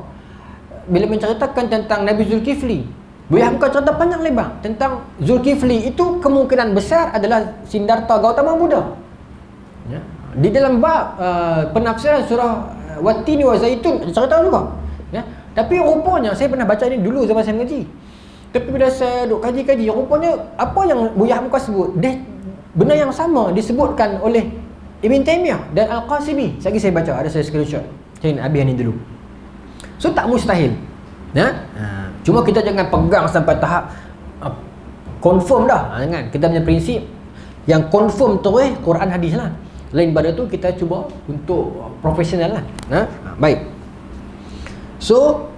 bila menceritakan tentang Nabi Zulkifli, Buya Hamka cerita panjang lebar tentang Zulkifli itu kemungkinan besar adalah Siddhartha Gautama Buddha. Ya. Di dalam bab penafsiran surah Wat-Tini wa Zaitun cerita juga. Ya. Tapi rupanya saya pernah baca ini dulu zaman saya mengaji. Tapi bila saya duk kaji-kaji, rupanya apa yang Buya Hamka sebut, benda yang sama disebutkan oleh Ibn Taymiyah dan Al-Qasimi. Lagi saya baca, ada saya screenshot. Saya nak habis ni dulu. So tak mustahil. Cuma kita jangan pegang sampai tahap confirm dah. Jangan. Kita punya prinsip yang confirm terus Quran hadis lah. Lain pada tu kita cuba untuk profesional lah. Baik. So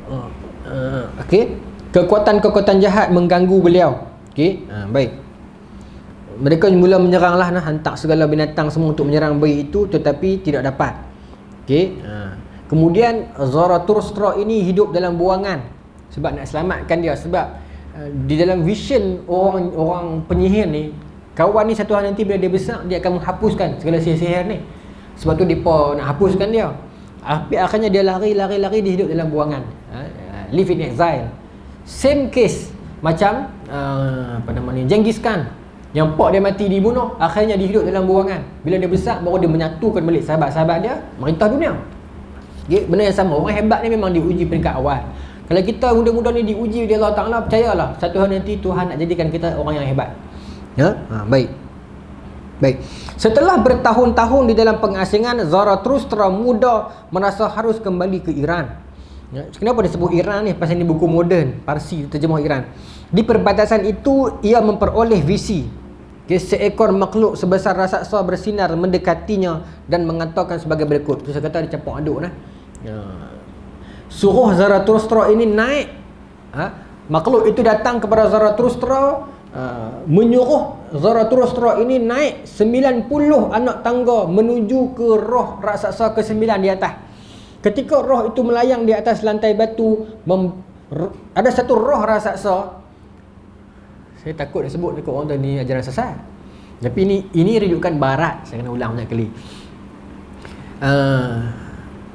okey, kekuatan-kekuatan jahat mengganggu beliau. Okey, baik. Mereka mula menyeranglah, hantar segala binatang semua untuk menyerang bayi itu, tetapi tidak dapat. Okey. Kemudian Zarathustra ini hidup dalam buangan sebab nak selamatkan dia, sebab di dalam vision orang penyihir ni, kawan ni satu hari nanti bila dia besar, dia akan menghapuskan segala sihir-sihir ni. Sebab tu mereka nak hapuskan dia. Tapi akhirnya dia lari, dia hidup dalam buangan. Live in exile. Same case macam Genghis Khan, yang pak dia mati dibunuh, akhirnya dia hidup dalam buangan. Bila dia besar baru dia menyatukan balik sahabat-sahabat dia, merintah dunia. Okay? Benda yang sama. Orang hebat ni memang diuji peringkat awal. Kalau kita muda-muda ni diuji oleh Allah Ta'ala, percayalah satu hari nanti Tuhan nak jadikan kita orang yang hebat. Baik. Setelah bertahun-tahun di dalam pengasingan, Zarathustra muda merasa harus kembali ke Iran. Ya, kenapa disebut Iran ni? Pasal ni buku moden Parsi terjemah Iran. Di perbatasan itu ia memperoleh visi. Okay, seekor makhluk sebesar raksasa bersinar mendekatinya dan mengatakan sebagai berikut. Tu saya kata dia campur aduk nah. Ya. Suruh Zarathustra ini naik. Makhluk itu datang kepada Zarathustra, menyuruh Zarathustra ini naik 90 anak tangga menuju ke roh raksasa ke-9 di atas. Ketika roh itu melayang di atas lantai batu, ada satu roh raksasa. Saya takut dia sebut dekat orang tu ni ajaran sesat. Tapi ini rujukan barat. Saya kena ulang banyak kali.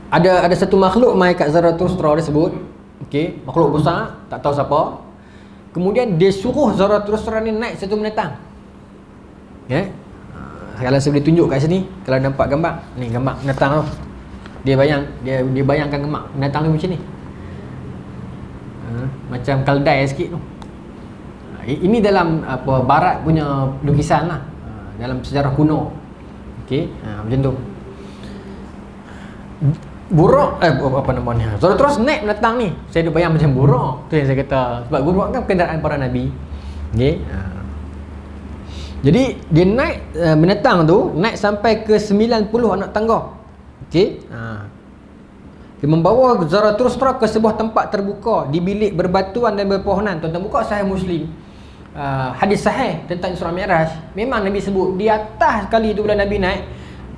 Ada satu makhluk mai kat Zarathustra dia sebut. Okey, makhluk besar, tak tahu siapa. Kemudian dia suruh Zarathustra ni naik satu menetang. Ya. Kalau saya boleh tunjuk kat sini, kalau nampak gambar. Ni gambar menetang tu. Dia bayangkan gemak binatang ni macam ni. Macam keldai sikit tu. Ini dalam apa barat punya lukisan lah. Dalam sejarah kuno. Okey, macam tu. Buruk apa namanya? Terus naik binatang ni. Saya dah bayang macam buruk. Tu yang saya kata. Sebab buruk kan kenderaan para nabi. Okey. Jadi dia naik binatang tu naik sampai ke 90 anak tangga. Okey. Dia membawa Zarathustra ke sebuah tempat terbuka di bilik berbatuan dan berpohonan. Tuan-tuan buka Sahih Muslim. Hadis sahih tentang Isra Mi'raj. Memang Nabi sebut di atas kali tu bila Nabi naik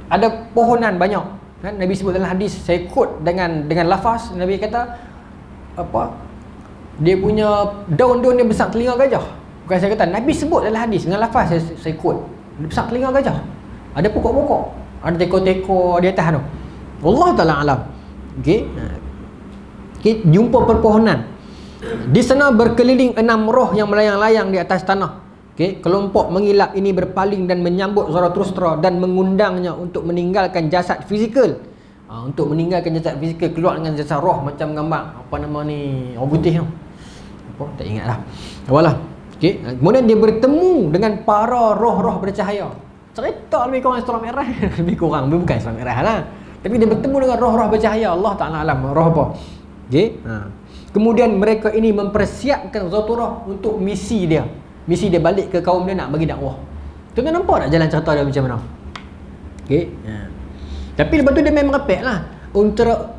ada pohonan banyak. Kan Nabi sebut dalam hadis, saya quote dengan lafaz, Nabi kata apa? Dia punya daun-daun dia besar telinga gajah. Bukan saya kata, Nabi sebut dalam hadis dengan lafaz saya quote. Besar telinga gajah. Ada pokok-pokok, ada teko-teko di atas tu. Wallahu ta'ala alam. Okey. Kita jumpa perpohonan. Di sana berkeliling 6 roh yang melayang-layang di atas tanah. Okey, kelompok mengilap ini berpaling dan menyambut Zarathustra dan mengundangnya untuk meninggalkan jasad fizikal. Untuk meninggalkan jasad fizikal, keluar dengan jasad roh macam gambar apa nama ni, orang putih tu. Apa tak ingatlah. Apalah. Okey, kemudian dia bertemu dengan para roh-roh bercahaya. Cerita lebih kurang Isra Mi'raj. Lebih kurang, bukan Isra Mi'raj lah. Tapi dia bertemu dengan roh-roh bercahaya. Allah Ta'ala alam roh apa. Okey. Kemudian mereka ini mempersiapkan Zarathustra untuk misi dia. Misi dia balik ke kaum dia nak bagi dakwah. Tuan-tuan nampak tak jalan cerita dia macam mana? Okey. Tapi lepas tu dia memang repek lah.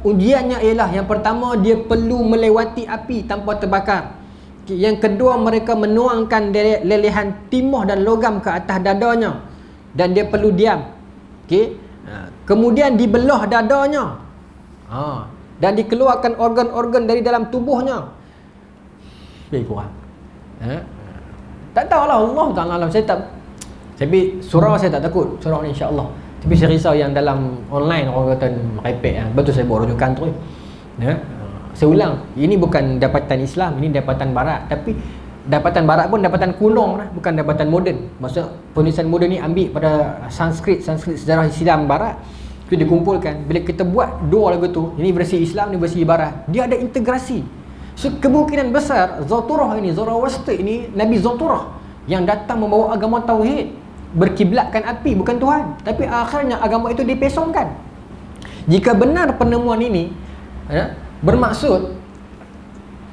Ujiannya ialah yang pertama dia perlu melewati api tanpa terbakar. Yang kedua mereka menuangkan lelehan timah dan logam ke atas dadanya. Dan dia perlu diam. Okey. Kemudian dibelah dadanya. Dan dikeluarkan organ-organ dari dalam tubuhnya. Lebih kurang. Tak tahulah, Allah Ta'ala alam. Tapi surau saya tak takut. Surau ni insya-Allah. Tapi saya risau yang dalam online orang kata merepek kan. Betul saya buat rujukan tu. Saya ulang, ini bukan dapatan Islam, ini dapatan barat. Tapi dapatan barat pun dapatan kuno lah, bukan dapatan moden. Maksud penulisan moden ni ambil pada Sanskrit sejarah Islam barat. Itu dikumpulkan. Bila kita buat dua lagu tu, ini versi Islam, ini versi barat, dia ada integrasi. So kemungkinan besar Zarathustra ini, Zoroaster ini Nabi Zarathustra yang datang membawa agama tauhid, berkiblatkan api, bukan Tuhan. Tapi akhirnya agama itu dipesongkan. Jika benar penemuan ini bermaksud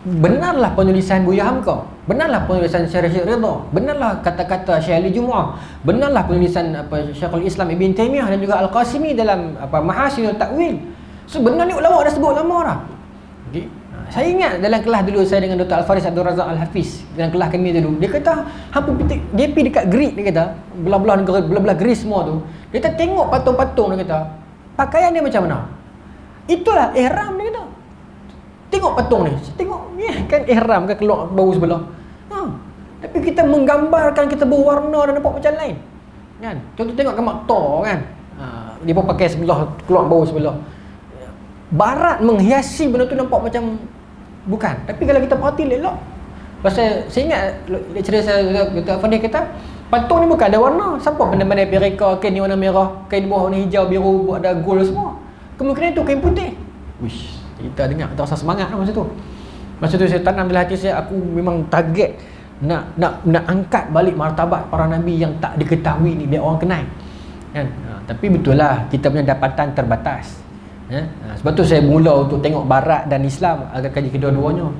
benarlah penulisan Buya Hamka, benarlah penulisan Syekh Rashid Ridha, benarlah kata-kata Syekh Ali Jumu'ah, benarlah penulisan Syekhul Islam Ibn Taymiyah dan juga Al-Qasimi dalam Mahasinul Ta'wil. So benar ni ulama dah sebut lama dah. Okay. Saya ingat dalam kelas dulu saya dengan Dr. Al-Faris Abdul Razak Al-Hafiz, dalam kelas kami dulu, dia kata hampa dia pergi dekat Greek, dia kata belah-belah negara, belah-belah Greece semua tu, dia kata tengok patung-patung, dia kata pakaian dia macam mana, itulah ihram, dia kata. Tengok patung ni, tengok kan ihram kan keluar bau sebelah. Tapi kita menggambarkan, kita berwarna dan nampak macam lain. Kan? Contoh tengok gambar Thor kan. Dia pun pakai sebelah, keluar bau sebelah. Barat menghiasi benda tu nampak macam bukan. Tapi kalau kita perhati elok. Pasal saya ingat lecturer saya Dr. Afandi kata, patung ni bukan ada warna. Siapa benda-benda Amerika, kain ni warna merah, kain bawah warna hijau, biru, ada gold semua. Kemungkinan itu kain putih. Wish. Kita dengar, kita rasa semangat lah masa tu. Masa tu saya tanam dalam hati saya, aku memang target nak angkat balik martabat para nabi yang tak diketahui ni, biar orang kenal kan. Tapi betul lah kita punya dapatan terbatas. Sebab tu saya mula untuk tengok Barat dan Islam agar kaji kedua-duanya.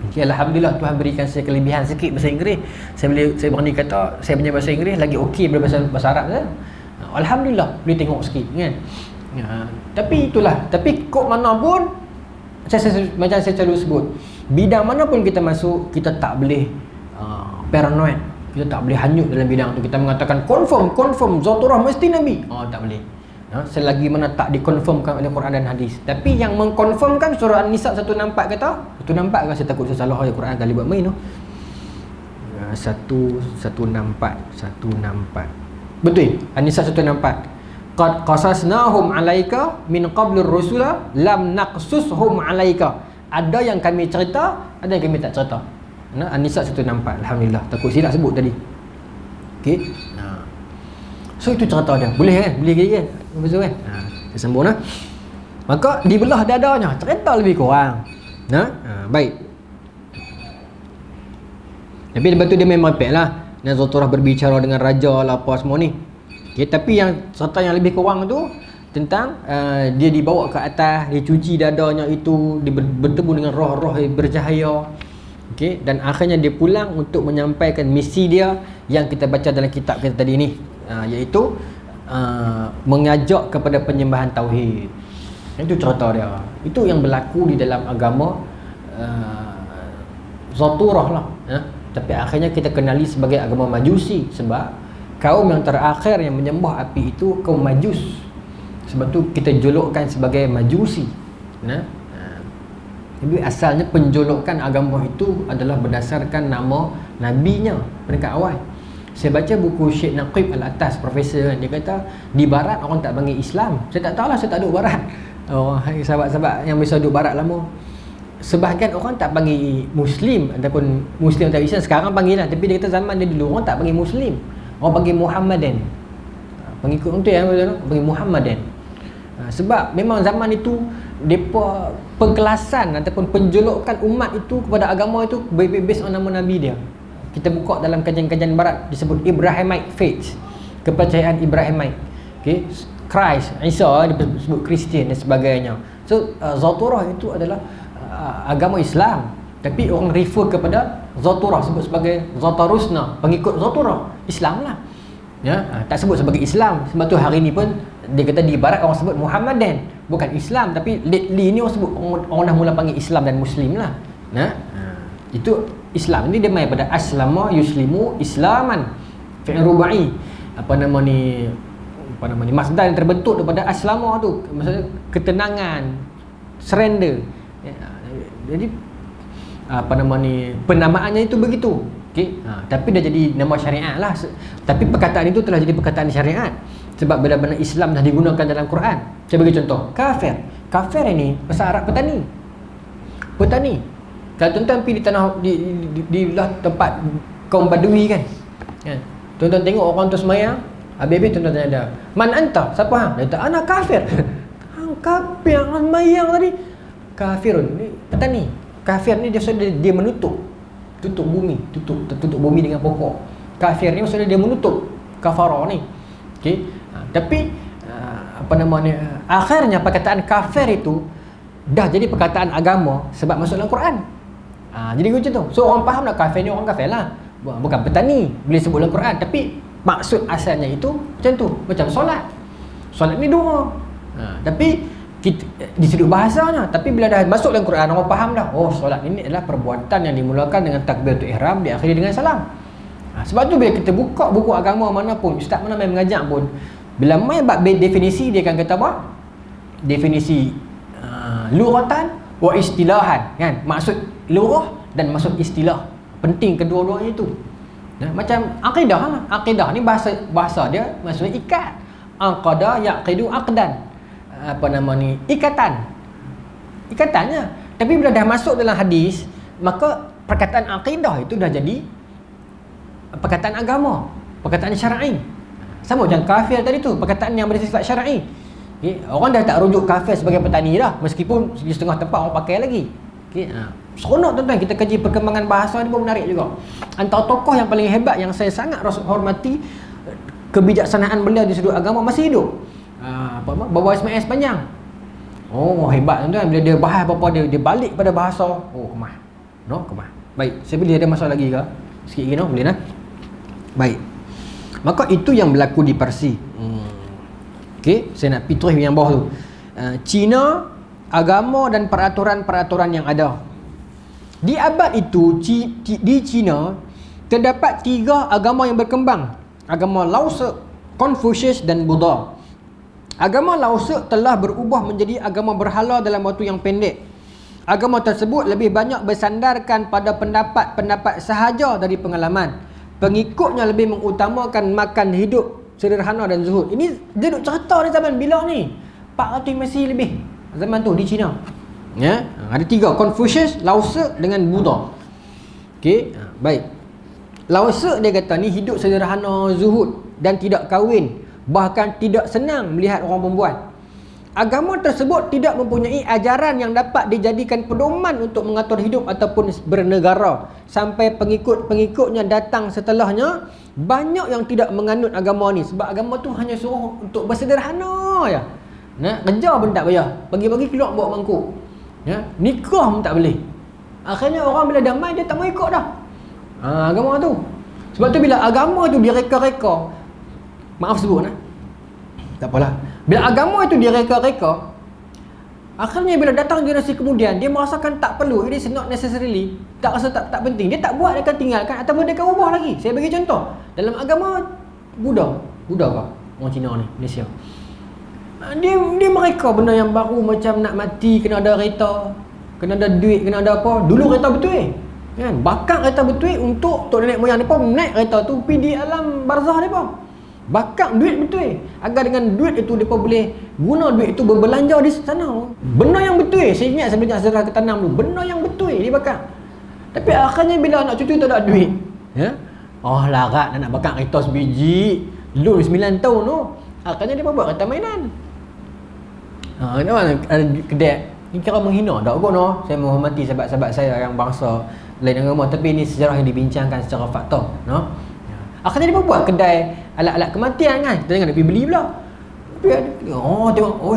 Okay, Alhamdulillah Tuhan berikan saya kelebihan sikit bahasa Inggeris. Saya berani kata saya punya bahasa Inggeris lagi okey daripada bahasa Arab kan. Alhamdulillah boleh tengok sikit kan. Tapi itulah, tapi kok mana pun macam saya selalu sebut, bidang mana pun kita masuk, kita tak boleh paranoid. Kita tak boleh hanyut dalam bidang tu. Kita mengatakan confirm Zaturah mesti Nabi. Tak boleh. Selagi mana tak dikonfirmkan oleh Quran dan hadis. Tapi yang mengkonfirmkan surah An-Nisa 164 kata, 164 kan, saya takut saya salah ayat Quran kali buat main tu. 164. Betul. An-Nisa 164. Qad qasasnahum 'alaika min qablur rusula lam naqsushum 'alaika. Ada yang kami cerita, ada yang kami tak cerita. An-Nisa 164. Alhamdulillah. Takut silap sebut tadi. Okey. So itu cerita dia. Boleh kan? Boleh kan? Betul kan? Saya sambung lah. Maka dibelah dadanya, cerita lebih kurang. Baik. Tapi lepas tu dia memang pek lah. Zaturah berbicara dengan raja lah apa semua ni. Okay, tapi yang cerita yang lebih kurang tu tentang dia dibawa ke atas, dia cuci dadanya itu, dia bertemu dengan roh-roh yang bercahaya. Okay, dan akhirnya dia pulang untuk menyampaikan misi dia yang kita baca dalam kitab kita tadi ni, iaitu mengajak kepada penyembahan tauhid. Itu cerita dia. Itu yang berlaku di dalam agama Zaturah lah. Tapi akhirnya kita kenali sebagai agama Majusi, sebab kaum yang terakhir yang menyembah api itu kaum Majus. Sebab tu kita jolokkan sebagai Majusi. Jadi asalnya penjolokan agama itu adalah berdasarkan nama nabinya peringkat awal. Saya baca buku Syekh Naqib Al-Atas, profesor kan, dia kata di barat orang tak panggil Islam. Saya tak tahulah, saya tak duduk barat. Sahabat-sahabat yang biasa duduk barat lama, sebahagian orang tak panggil Muslim ataupun Muslim atau Islam, sekarang panggil lah. Tapi dia kata zaman dia dulu orang tak panggil Muslim, orang panggil Muhammadan. Pengikut itu yang panggil Muhammadan. Sebab memang zaman itu depa pengkelasan ataupun penjolokan umat itu kepada agama itu based on nama nabi dia. Kita buka dalam kajian-kajian barat disebut Ibrahimite faith, kepercayaan Ibrahimite. Okay, Christ, Isa disebut Kristian dan sebagainya. So Zaturah itu adalah agama Islam, tapi orang refer kepada Zaturah, sebut sebagai Zatarusna, pengikut Zaturah, Islam lah. Tak sebut sebagai Islam. Sebab tu hari ni pun dia kata di barat orang sebut Muhammadan, bukan Islam. Tapi lately ni orang sebut, orang dah mula panggil Islam dan Muslim lah. Itu Islam ni dia main pada aslama yuslimu islaman, fi'il rubai, apa nama ni masdar yang terbentuk daripada aslama tu, maksudnya ketenangan, surrender. Jadi apa nama ni, penamaannya itu begitu. Okey, tapi dah jadi nama syariat lah. Tapi perkataan itu telah jadi perkataan syariat sebab benar-benar Islam dah digunakan dalam Quran. Saya bagi contoh, kafir ini bahasa Arab petani. Kalau tuan-tuan pergi di tanah di tempat kaum Badui kan, tuan-tuan tengok orang tu semayang, habis tuan-tuan tanya dia, man anta, siapa hang? Dia kata ana kafir. Hang kafir, hang semayang tadi. Kafirun ni petani. Kafir ni dia menutup bumi, tutup bumi dengan pokok. Kafir ni maksudnya dia menutup, kafara ni. Okey. Tapi apa namanya, akhirnya perkataan kafir itu dah jadi perkataan agama sebab masuk dalam Quran. Jadi macam tu. So orang faham lah kafir ni orang kafir lah, bukan petani, boleh sebut dalam Quran. Tapi maksud asalnya itu macam tu. Macam solat ni doa. Tapi kita, di sudut bahasanya, tapi bila dah masuk dalam Quran orang faham dah, oh solat ini adalah perbuatan yang dimulakan dengan takbiratul ihram, diakhiri dengan salam. Sebab tu bila kita buka buku agama mana pun, ustaz mana main mengajar pun, bila main bab definisi, dia akan kata apa? Definisi lughatan wa istilahan, kan? Maksud lughah dan maksud istilah. Penting kedua-duanya itu. Macam akidah lah. Akidah ni bahasa dia maksudnya ikat. Aqada yaqidu aqdan. Apa nama ni, ikatannya. Tapi bila dah masuk dalam hadis, maka perkataan akidah itu dah jadi perkataan agama, perkataan syar'i. Sama macam kafir tadi tu, perkataan yang bersifat syar'i. Okay. Orang dah tak rujuk kafir sebagai petani dah, meskipun di setengah tempat orang pakai lagi. Okay. Seronok tuan-tuan, kita kaji perkembangan bahasa ni pun menarik juga. Antara tokoh yang paling hebat yang saya sangat hormati kebijaksanaan beliau di sudut agama masih hidup, Bapa Ismail Sepanjang. Oh, hebat tuan-tuan. Bila dia bahas apa-apa, dia balik pada bahasa. Oh, kemah. No, kemah. Baik, saya boleh ada masalah lagi ke? Sikit lagi, no? Boleh nah? Baik. Maka itu yang berlaku di Parsi. Okey, saya nak pergi terus yang bawah tu. Cina, agama dan peraturan-peraturan yang ada. Di abad itu, di Cina, terdapat 3 agama yang berkembang. Agama Laosa, Confucius dan Buddha. Agama Laosa telah berubah menjadi agama berhala dalam waktu yang pendek. Agama tersebut lebih banyak bersandarkan pada pendapat-pendapat sahaja dari pengalaman. Pengikutnya lebih mengutamakan makan hidup sederhana dan zuhud. Ini dia duk cerita di zaman bila ni? 400 Masih lebih. Zaman tu di China. Ya, ada 3, Confucius, Laosa dengan Buddha. Okey, baik. Laosa dia kata ni hidup sederhana, zuhud dan tidak kahwin. Bahkan tidak senang melihat orang perempuan. Agama tersebut tidak mempunyai ajaran yang dapat dijadikan pedoman untuk mengatur hidup ataupun bernegara. Sampai pengikut-pengikutnya datang setelahnya, banyak yang tidak menganut agama ni. Sebab agama tu hanya suruh untuk bersederhana je. Kerja pun tak payah. Pagi-pagi keluar bawa mangkuk. Nikah pun tak boleh. Akhirnya orang bila damai dia tak mau ikut dah. Agama tu. Sebab tu bila agama tu direka-reka, maaf sebut tak apalah. Bila agama itu direka-reka, akhirnya bila datang generasi kemudian, dia merasakan tak perlu, it is not necessarily, tak rasa tak penting, dia tak buat, dia akan tinggalkan ataupun dia akan ubah lagi. Saya bagi contoh, dalam agama Buddha ke? Orang Cina ni, Malaysia. Dia mereka benda yang baru macam nak mati kena ada kereta, kena ada duit, kena ada apa. Dulu kereta betul kan? Bakar kereta betul untuk tok nenek moyang depa naik kereta tu pergi di alam barzah depa. Bakar duit betul agar dengan duit itu depa boleh guna duit itu berbelanja di sana. Benda yang betul. Saya ingat saya belajar sejarah ketanam dulu. Benda yang betul dia bakar. Tapi akhirnya bila anak cucu tak ada duit, oh larat nak bakar kereta sebiji. Dulu 9 tahun tu. Akhirnya dia buat kereta mainan. Ada kedai ni kira menghina tak kot no. Saya menghormati sahabat-sahabat saya yang bangsa lain agama, tapi ini sejarah yang dibincangkan secara fakta, no. Akhirnya dia buat kedai alat-alat kematian kan. Kita jangan nak pergi beli pula. Tapi tengok,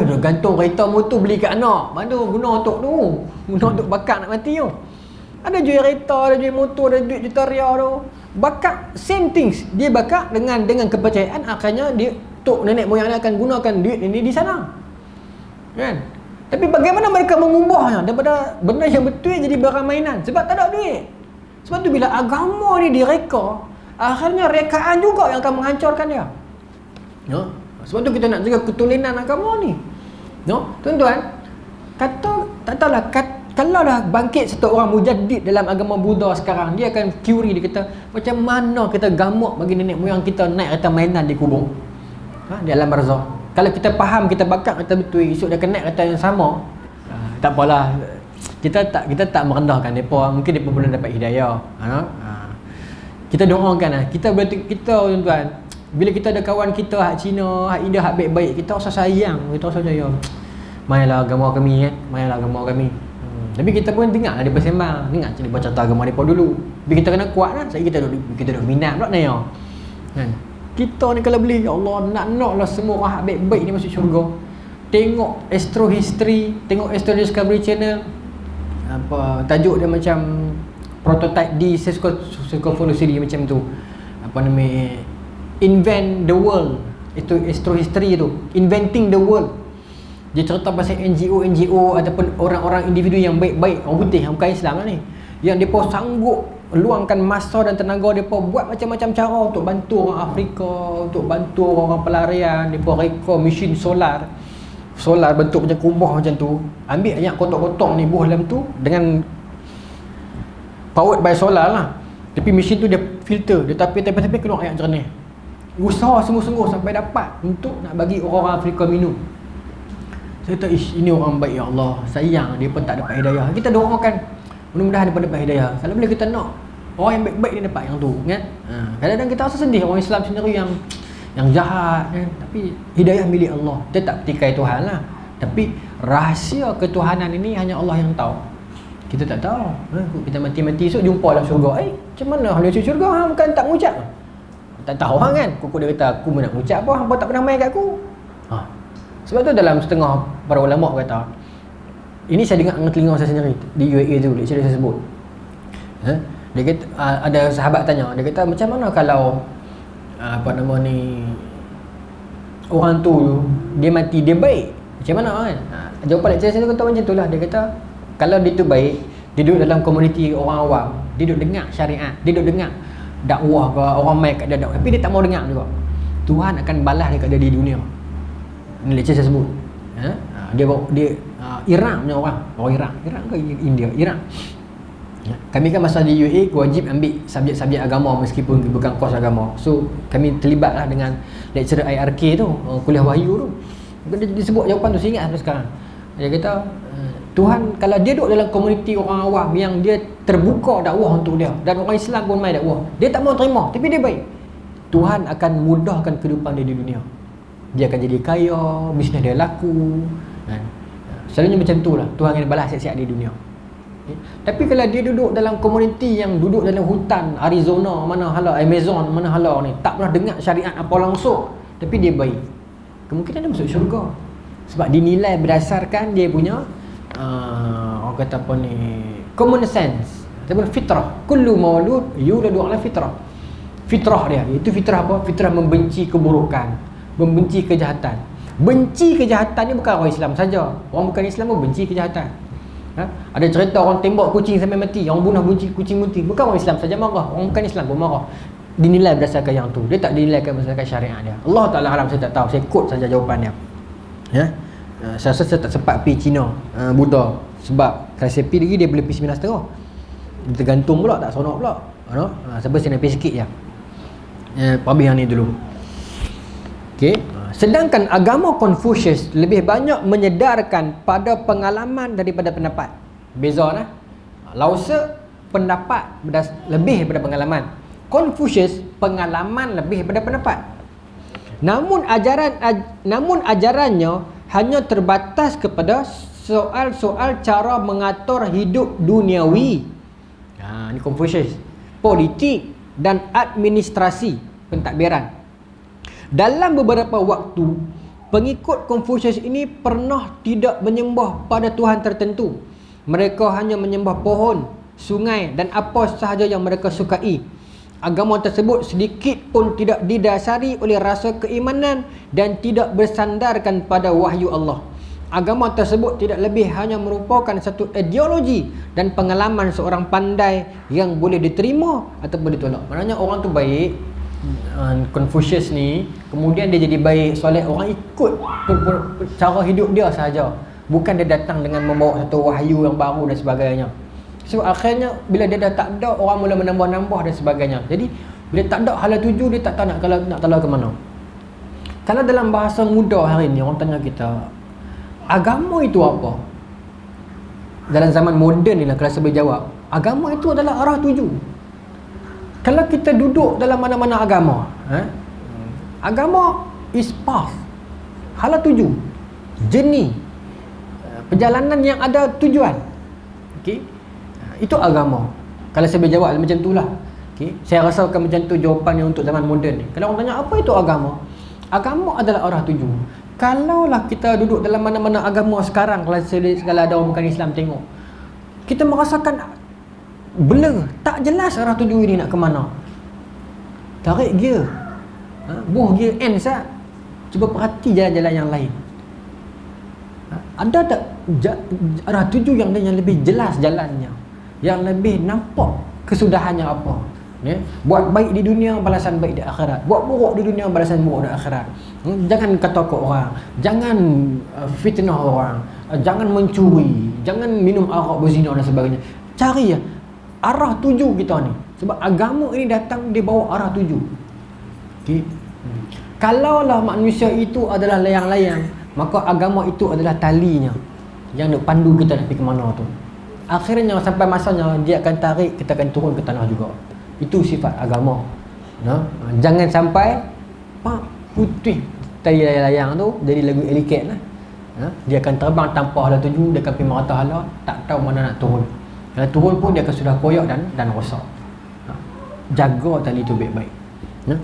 dah gantung kereta motor beli kat anak. Mana guna untuk tu? Guna untuk bakar nak mati tu. Ada jual kereta, ada jual motor, ada duit juta ria tu. Bakar same things. Dia bakar dengan kepercayaan akhirnya dia tok nenek moyang dia akan gunakan duit ini di sana. Kan? Tapi bagaimana mereka mengubahnya daripada benda yang betul jadi barang mainan sebab tak ada duit. Sebab tu bila agama ni direka, akhirnya rekaan juga yang akan menghancurkan dia. Sebab tu kita nak jaga ketulinan agama ni. Tuan-tuan, tak tahulah kalau dah bangkit satu orang mujaddid dalam agama Buddha sekarang, dia akan teori, dia kata macam mana kita gamuk bagi nenek moyang kita naik kereta mainan di kubur. Di alam barzah. Kalau kita faham, kita bakar kereta betul, esok dia akan naik kereta yang sama. Tak apalah. Kita tak merendahkan depa. Mungkin depa belum dapat hidayah. Kita doakan kita tuan-tuan, bila kita ada kawan kita hak Cina, hak India, hak baik-baik, kita rasa sayang, kita rasa sayang. Mainlah agama kami mainlah agama kami. Tapi kita pun dengarlah depa sembang, dengar cerita agama depa dulu. Tapi kita kena kuat lah. Kita duk minat pula ni kan. Kita ni kalau boleh, ya Allah, naklah semua orang hak baik-baik ni masuk syurga. Tengok Astro History, tengok Astro Discovery Channel. Tajuk dia macam prototype di Cisco Velocity macam tu. Invent the World. Itu Astro History tu, Inventing the World. Dia cerita pasal NGO ataupun orang-orang individu yang baik-baik, orang putih, bukan Islam lah ni, yang depa sanggup luangkan masa dan tenaga depa buat macam-macam cara untuk bantu orang Afrika, untuk bantu orang pelarian. Depa reka mesin solar bentuk macam kubah macam tu, ambil banyak kotak-kotak ni buah dalam tu dengan powered by solar lah. Tapi mesin tu dia filter, dia tapi keluar air jernih. Usaha sungguh-sungguh sampai dapat untuk nak bagi orang-orang Afrika minum. Saya kata, ini orang baik, ya Allah, sayang dia pun tak dapat hidayah. Kita doakan mudah-mudahan dia dapat hidayah. Kalau boleh kita nak orang yang baik-baik dia dapat yang tu kan. Kadang-kadang kita rasa sedih orang Islam sendiri yang jahat kan. Tapi hidayah milik Allah. Dia tak petikai Tuhan lah. Tapi rahsia ketuhanan ini hanya Allah yang tahu. Kita tak tahu. Kita mati-mati esok jumpa dalam syurga. Macam mana hang masuk syurga? Hang bukan tak mengucap? Tak tahu hang kan. Kuku dia kata aku nak mengucap apa, hang tak pernah main kat aku. Sebab tu dalam setengah para ulama kata, Ini saya dengar dengan telinga saya sendiri di UAE tu, lecturer saya sebut. Dia kata, ada sahabat tanya, dia kata macam mana kalau apa nama ni, orang tu dia mati dia baik, macam mana kan? Jawapan lecturer saya tu kata macam tu lah. Dia kata kalau dia tu baik, dia duduk dalam komuniti orang awam, dia duduk dengar syariat, dia duduk dengar dakwah ke, orang mai kat dia dakwah, tapi dia tak mau dengar juga, Tuhan akan balas dekat dia di dunia. Ini lecturer saya sebut. Dia Iraq punya orang Iraq ke India, Iraq. Kami kan masa di UAE wajib ambil subjek-subjek agama meskipun bukan kos agama. So kami terlibatlah dengan lecturer IRK tu, kuliah wahyu tu. Dia sebut jawapan tu, saya ingat sampai sekarang. Dia kata Tuhan kalau dia duduk dalam komuniti orang awam yang dia terbuka dakwah untuk dia, dan orang Islam pun mai dakwah, dia tak mau terima tapi dia baik, Tuhan akan mudahkan kehidupan dia di dunia. Dia akan jadi kaya, bisnes dia laku. Selalunya macam tu lah, Tuhan akan balas siap-siap di dunia. Tapi kalau dia duduk dalam komuniti yang duduk dalam hutan Arizona, mana hala Amazon, mana hala ni, tak pernah dengar syariat apa langsung, tapi dia baik, kemungkinan dia masuk syurga. Sebab dinilai berdasarkan dia punya orang kata apa ni, common sense ataupun fitrah. Kullu maulud yuladu ala fitrah. Fitrah dia, itu fitrah apa? Fitrah membenci keburukan, membenci kejahatan. Benci kejahatan ni bukan orang Islam saja, orang bukan Islam pun benci kejahatan. Ada cerita orang tembak kucing sampai mati, orang bunuh kucing mati, bukan orang Islam saja marah, orang bukan Islam pun marah. Dinilai berdasarkan yang tu, dia tak dinilaikan berdasarkan syariat dia. Allah Ta'ala alam, saya tak tahu, saya quote saja jawapan dia. Saya rasa saya tak sempat pergi Cina, Buddha, sebab kalau saya pergi lagi dia boleh pergi 9.5. Dia tergantung pula, tak seronok pula. Sampai saya nak pergi sikit je. Habis yang ni dulu. Okey. Sedangkan agama Confucius lebih banyak menyedarkan pada pengalaman daripada pendapat. Beza lah. Lao Tse pendapat lebih daripada pengalaman. Confucius pengalaman lebih daripada pendapat. Namun ajarannya hanya terbatas kepada soal-soal cara mengatur hidup duniawi. Ini Confucius. Politik dan administrasi pentadbiran. Dalam beberapa waktu, pengikut Confucius ini pernah tidak menyembah pada Tuhan tertentu. Mereka hanya menyembah pohon, sungai dan apa sahaja yang mereka sukai. Agama tersebut sedikit pun tidak didasari oleh rasa keimanan dan tidak bersandarkan pada wahyu Allah. Agama tersebut tidak lebih hanya merupakan satu ideologi dan pengalaman seorang pandai yang boleh diterima ataupun ditolak. Maknanya orang tu baik, Confucius ni, kemudian dia jadi baik, soleh, orang ikut cara hidup dia sahaja, bukan dia datang dengan membawa satu wahyu yang baru dan sebagainya. So akhirnya bila dia dah tak ada, orang mula menambah-nambah dan sebagainya. Jadi bila tak ada hala tuju, dia tak tahu nak tahu ke mana. Kalau dalam bahasa muda hari ni orang tanya kita, agama itu apa? Dalam zaman moden ni lah, kalau saya boleh jawab, agama itu adalah arah tuju. Kalau kita duduk dalam mana-mana agama, agama is path, hala tuju, journey, perjalanan yang ada tujuan. Okey, itu agama. Kalau saya boleh jawab macam itulah. Okey, saya rasakan macam tu jawapannya untuk zaman moden ni. Kalau orang tanya apa itu agama, agama adalah arah tuju. Kalaulah kita duduk dalam mana-mana agama sekarang, kalau ada orang bukan Islam tengok, kita merasakan blur, tak jelas arah tuju ini nak ke mana. Tarik gear, buh gear N sah. Cuba perhati jalan-jalan yang lain. Ada tak arah tuju yang lebih jelas jalannya, yang lebih nampak kesudahannya apa? Buat baik di dunia, balasan baik di akhirat. Buat buruk di dunia, balasan buruk di akhirat. Jangan ketakut orang, jangan fitnah orang, jangan mencuri, jangan minum arak, berzina dan sebagainya. Cari ya arah tuju kita ni. Sebab agama ini datang dia bawa arah tuju. Okey. Kalaulah manusia itu adalah layang-layang, maka agama itu adalah talinya yang nak pandu kita nak pergi ke mana tu. Akhirnya sampai masanya dia akan tarik, kita akan turun ke tanah juga. Itu sifat agama. Jangan sampai putih tali layang tu jadi lagu eliket lah. Dia akan terbang tanpa hala tuju, dia akan pergi merata hala, tak tahu mana nak turun. Kalau turun pun dia akan sudah koyak dan rosak. Jaga tali itu baik-baik.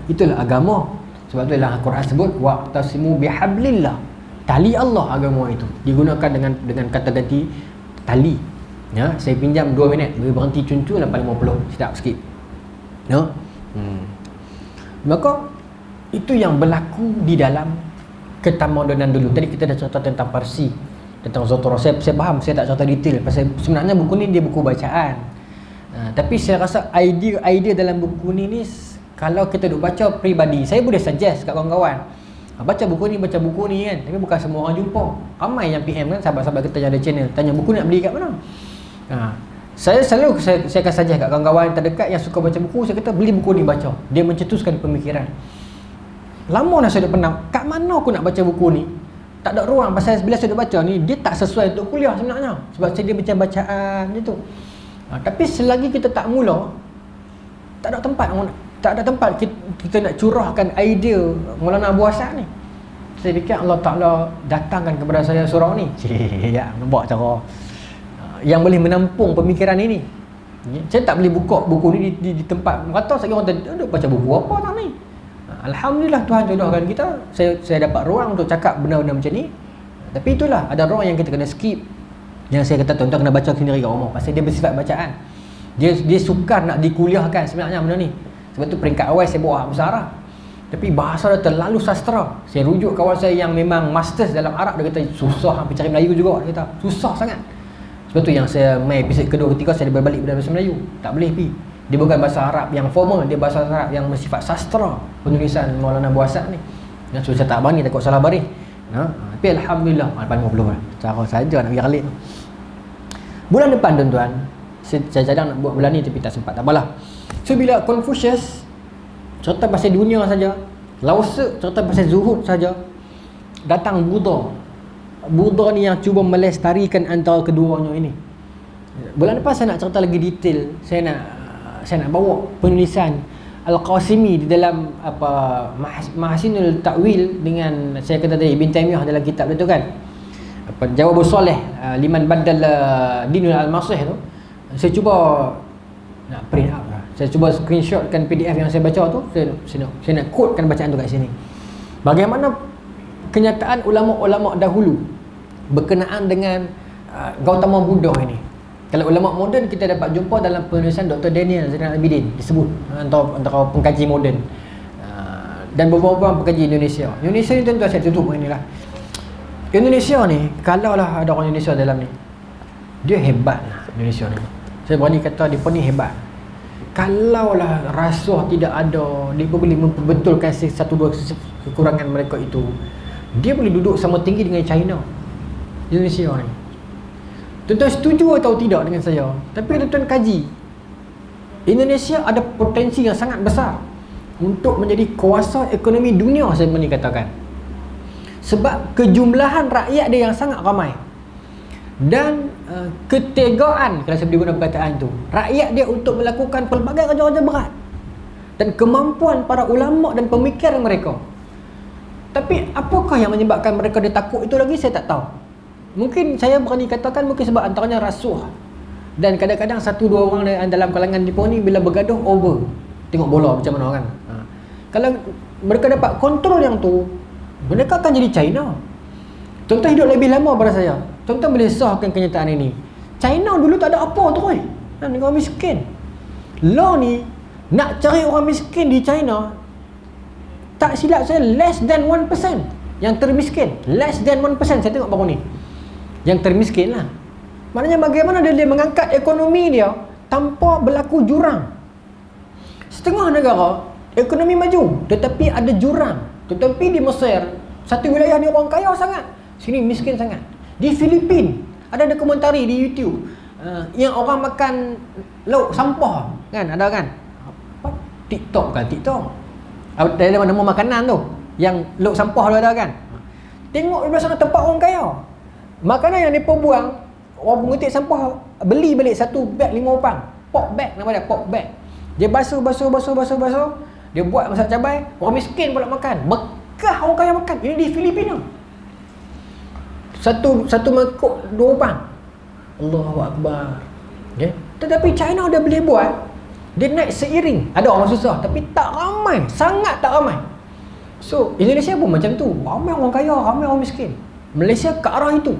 Itulah agama. Sebab tu dalam Al-Quran sebut wa'tasimu bihablillah. Tali Allah agama itu. Digunakan dengan kata ganti tali. Ya, saya pinjam 2 minit, boleh berhenti cuncu 8.50. Sedap sikit. Ya. Maka itu yang berlaku di dalam ketamodernan dulu. Tadi kita dah cerita tentang Parsi, tentang Zotoro. Saya faham, saya tak cerita detail pasal sebenarnya buku ni dia buku bacaan. Tapi saya rasa idea dalam buku ni kalau kita duk baca peribadi, saya boleh suggest kat kawan-kawan, baca buku ni kan. Tapi bukan semua orang jumpa. Ramai yang PM kan, sahabat-sahabat kita yang ada channel, tanya buku ni nak beli kat mana. Saya selalu saya akan suggest kat kawan-kawan terdekat yang suka baca buku, saya kata beli buku ni baca. Dia mencetuskan pemikiran. Lama dah saya dah penat, kat mana aku nak baca buku ni? Tak ada ruang, pasal bila saya dah baca ni, dia tak sesuai untuk kuliah sebenarnya. Sebab saya dia macam bacaan gitu. Tapi selagi kita tak mula, tak ada tempat kita nak curahkan idea Maulana Abu Hassan ni. Saya fikir Allah Ta'ala datangkan kepada saya surau ni. Ya, nampak cara yang boleh menampung pemikiran ini. Saya tak boleh buka buku ni di tempat merata. Saya orang tadi baca buku apa tak ni. Alhamdulillah Tuhan jodohkan kita, saya dapat ruang untuk cakap benda-benda macam ni. Tapi itulah, ada ruang yang kita kena skip. Yang saya kata tuan-tuan kena baca sendiri kat rumah, pasal dia bersifat bacaan. Dia sukar nak dikuliahkan sebenarnya benda ni. Sebab tu peringkat awal saya bawa bahasa Arab. Tapi bahasa dia terlalu sastra. Saya rujuk kawan saya yang memang masters dalam Arab, dia kata susah, hampir cari Melayu juga, dia kata susah sangat. Sebab tu yang saya main episod kedua ketiga saya berbalik pada bahasa Melayu. Tak boleh pi. Dia bukan bahasa Arab yang formal, dia bahasa Arab yang bersifat sastra penulisan Maulana Abu Hassan ni. Dan so, saya tak abang ni takut salah baris. Tapi alhamdulillah 8.50 lah. Cara saja nak pergi Khalid. Bulan depan tuan-tuan, saya cadang nak buat bulan ni tapi tak sempat, tak apalah. So bila Confucius cerita pasal dunia saja, Lao Tzu cerita pasal zuhud saja, datang Buddha ni yang cuba melestarikan antara keduanya ini. Bulan depan saya nak cerita lagi detail. Saya nak bawa penulisan Al-Qasimi di dalam Mahasinul Ta'wil dengan saya kata tadi Ibn Taymiyah dalam kitab dia tu kan. Jawabus Soleh liman baddal dinul al-masih tu. Saya cuba nak print out lah. Saya cuba screenshotkan PDF yang saya baca tu. Saya nak quotekan bacaan tu kat sini. Bagaimana kenyataan ulama-ulama dahulu berkenaan dengan Gautama Buddha ini. Kalau ulama moden kita dapat jumpa dalam penulisan Dr. Daniel Zainal Abidin, disebut antara pengkaji moden dan beberapa pengkaji Indonesia. Indonesia ni tentu saya tutup inilah. Indonesia ni, kalaulah ada orang Indonesia dalam ni, dia hebat lah Indonesia ni. Saya berani kata dia pun ni hebat. Kalaulah rasuah tidak ada, dia boleh memperbetulkan satu dua kekurangan mereka itu, dia boleh duduk sama tinggi dengan China. Indonesia ni. Tuan-tuan setuju atau tidak dengan saya? Tapi tuan-tuan kaji, Indonesia ada potensi yang sangat besar untuk menjadi kuasa ekonomi dunia, saya boleh katakan. Sebab kejumlahan rakyat dia yang sangat ramai. Dan ketegaan, kalau saya boleh guna perkataan tu, rakyat dia untuk melakukan pelbagai kerja-kerja berat. Dan kemampuan para ulama dan pemikir mereka. Tapi apakah yang menyebabkan mereka dia takut itu lagi, saya tak tahu. Mungkin saya berani katakan mungkin sebab antaranya rasuah. Dan kadang-kadang satu dua orang dalam kalangan Jepun ni bila bergaduh over tengok bola macam mana kan. Kalau mereka dapat kontrol yang tu, mereka akan jadi China. Tuan-tuan hidup lebih lama pada saya. Tuan-tuan boleh sahkan kenyataan ini. China dulu tak ada apa tu kan. Negara miskin. Law ni nak cari orang miskin di China, tak silap saya less than 1% yang termiskin. Less than 1% saya tengok baru ni yang termiskin lah. Maknanya bagaimana dia mengangkat ekonomi dia tanpa berlaku jurang. Setengah negara ekonomi maju tetapi ada jurang. Tetapi di Mesir, satu wilayah ni orang kaya sangat, sini miskin sangat. Di Filipina ada dokumentari di YouTube yang orang makan lauk sampah kan, ada kan? Apa? TikTok kan, TikTok. Ada nama makanan tu yang lauk sampah tu ada kan? Tengok di sana tempat orang kaya. Makanan yang mereka buang, orang pengutik sampah beli balik satu beg 5 upang. Pork bag nama dia, pork bag. Dia basuh. Dia buat masak cabai, orang miskin pula makan. Bekah orang kaya makan. Ini di Filipina. Satu mangkuk 2 upang. Allahu Akbar. Okay. Tetapi China dah boleh buat. Dia naik seiring. Ada orang susah tapi tak ramai, sangat tak ramai. So Indonesia pun macam tu. Ramai orang kaya, ramai orang miskin. Malaysia ke arah itu.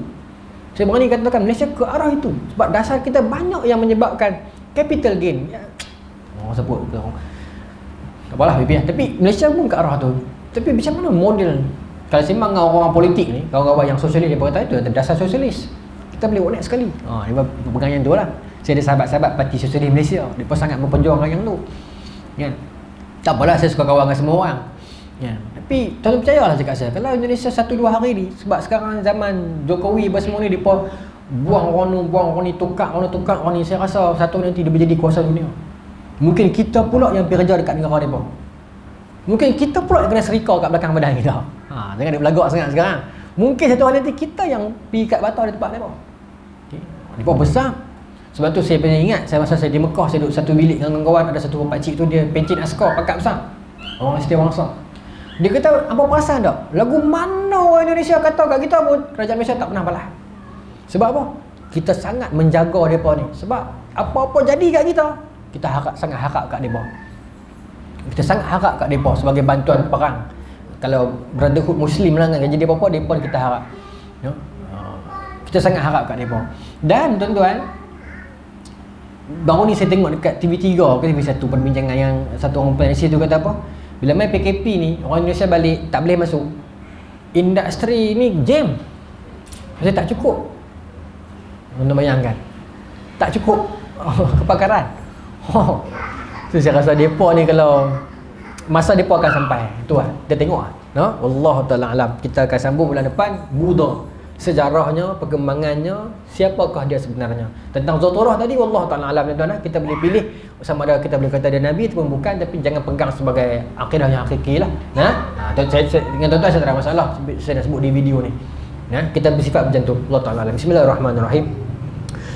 Saya berani katakan Malaysia ke arah itu. Sebab dasar kita banyak yang menyebabkan capital gain. Orang sebut tak apalah BPN. Tapi Malaysia pun ke arah tu. Tapi macam mana model? Kalau sembang dengan orang-orang politik ni, kawan-kawan yang sosialis dia berkata itu dasar sosialis. Kita boleh unik sekali. Dia pegang yang tu lah. Saya ada sahabat-sahabat Parti Sosialis Malaysia. Dia pun sangat memperjuangkan yang tu. Kan? Tak apalah saya suka kawan dengan semua orang. Ya. Tapi tuan percayalah cakap saya, kalau Indonesia 1-2 hari ni, sebab sekarang zaman Jokowi semua ni depa buang orang ni, tukar orang ni, saya rasa satu nanti dia menjadi kuasa dunia. Mungkin kita pula yang pergi kerja dekat negara depa. Mungkin kita pula yang kena serikau kat belakang badan kita. Jangan dia belagak sangat sekarang. Mungkin satu hari nanti kita yang pergi kat batas di tempat depa. Okey. Depa besar. Sebab tu saya pernah ingat, saya masa saya di Mekah, saya duduk satu bilik dengan kawan, ada satu pakcik tu dia pencin askar pakat besar. Orang setiawangsa. Dia kata, apa perasan tak? Lagu mana orang Indonesia kata kat kita pun, kerajaan Malaysia tak pernah balas. Sebab apa? Kita sangat menjaga mereka ni. Sebab apa-apa jadi kat kita, kita sangat harap kat mereka. Kita sangat harap kat mereka sebagai bantuan perang. Kalau Brotherhood Muslim lah kan, jadi apa-apa, mereka kita harap. Kita sangat harap kat mereka. Dan tuan-tuan, baru ni saya tengok dekat TV3 ke TV1 perbincangan yang satu orang peneliti tu kata apa? Bila main PKP ni, orang Indonesia balik, tak boleh masuk. Industri ni jam. Maksudnya tak cukup. Anda bayangkan. Tak cukup kepakaran. So saya rasa mereka ni kalau masa mereka akan sampai. Itu lah. Kita tengok lah. No? Wallahu ta'ala alam. Kita akan sambung bulan depan. Buddha. Sejarahnya, perkembangannya, siapakah dia sebenarnya. Tentang Zotorah tadi, wallahu ta'ala alam, tuan-tuan, kita boleh pilih sama ada kita boleh kata dia Nabi ataupun bukan, tapi jangan pegang sebagai akidah yang hakiki lah. Dengan tuan-tuan saya tak ada masalah, saya dah sebut di video ni. Kita bersifat macam tu. Allah ta'ala alam. Bismillahirrahmanirrahim.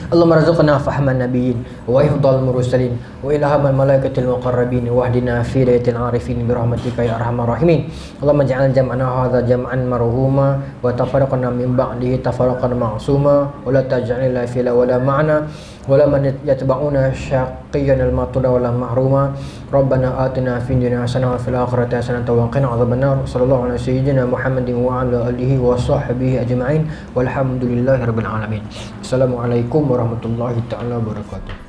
Allahumma razuqna fahman nabiyyin wa ifdal mursalin wa ilhamal malaikatil muqarrabin wa hdina fi dayatil arifin bi rahmatika ya arhamar rahimin. Allahumma ij'al jam'ana hadza jam'an marhuma wa tafarraqna min ba'dihi tafarraqan ma'suma wa la taj'al la fila wa la ma'na wa la man yatba'una syaqiyyan al-matuda wa la mahruma. Rabbana atina fid dunya hasanah wa fil akhirati hasanah wa qina adzabannar. Sallallahu alaihi sayyidina Muhammadin wa ala alihi wa sahbihi ajma'in walhamdulillahi rabbil alamin. Assalamualaikum warahmatullahi taala wabarakatuh.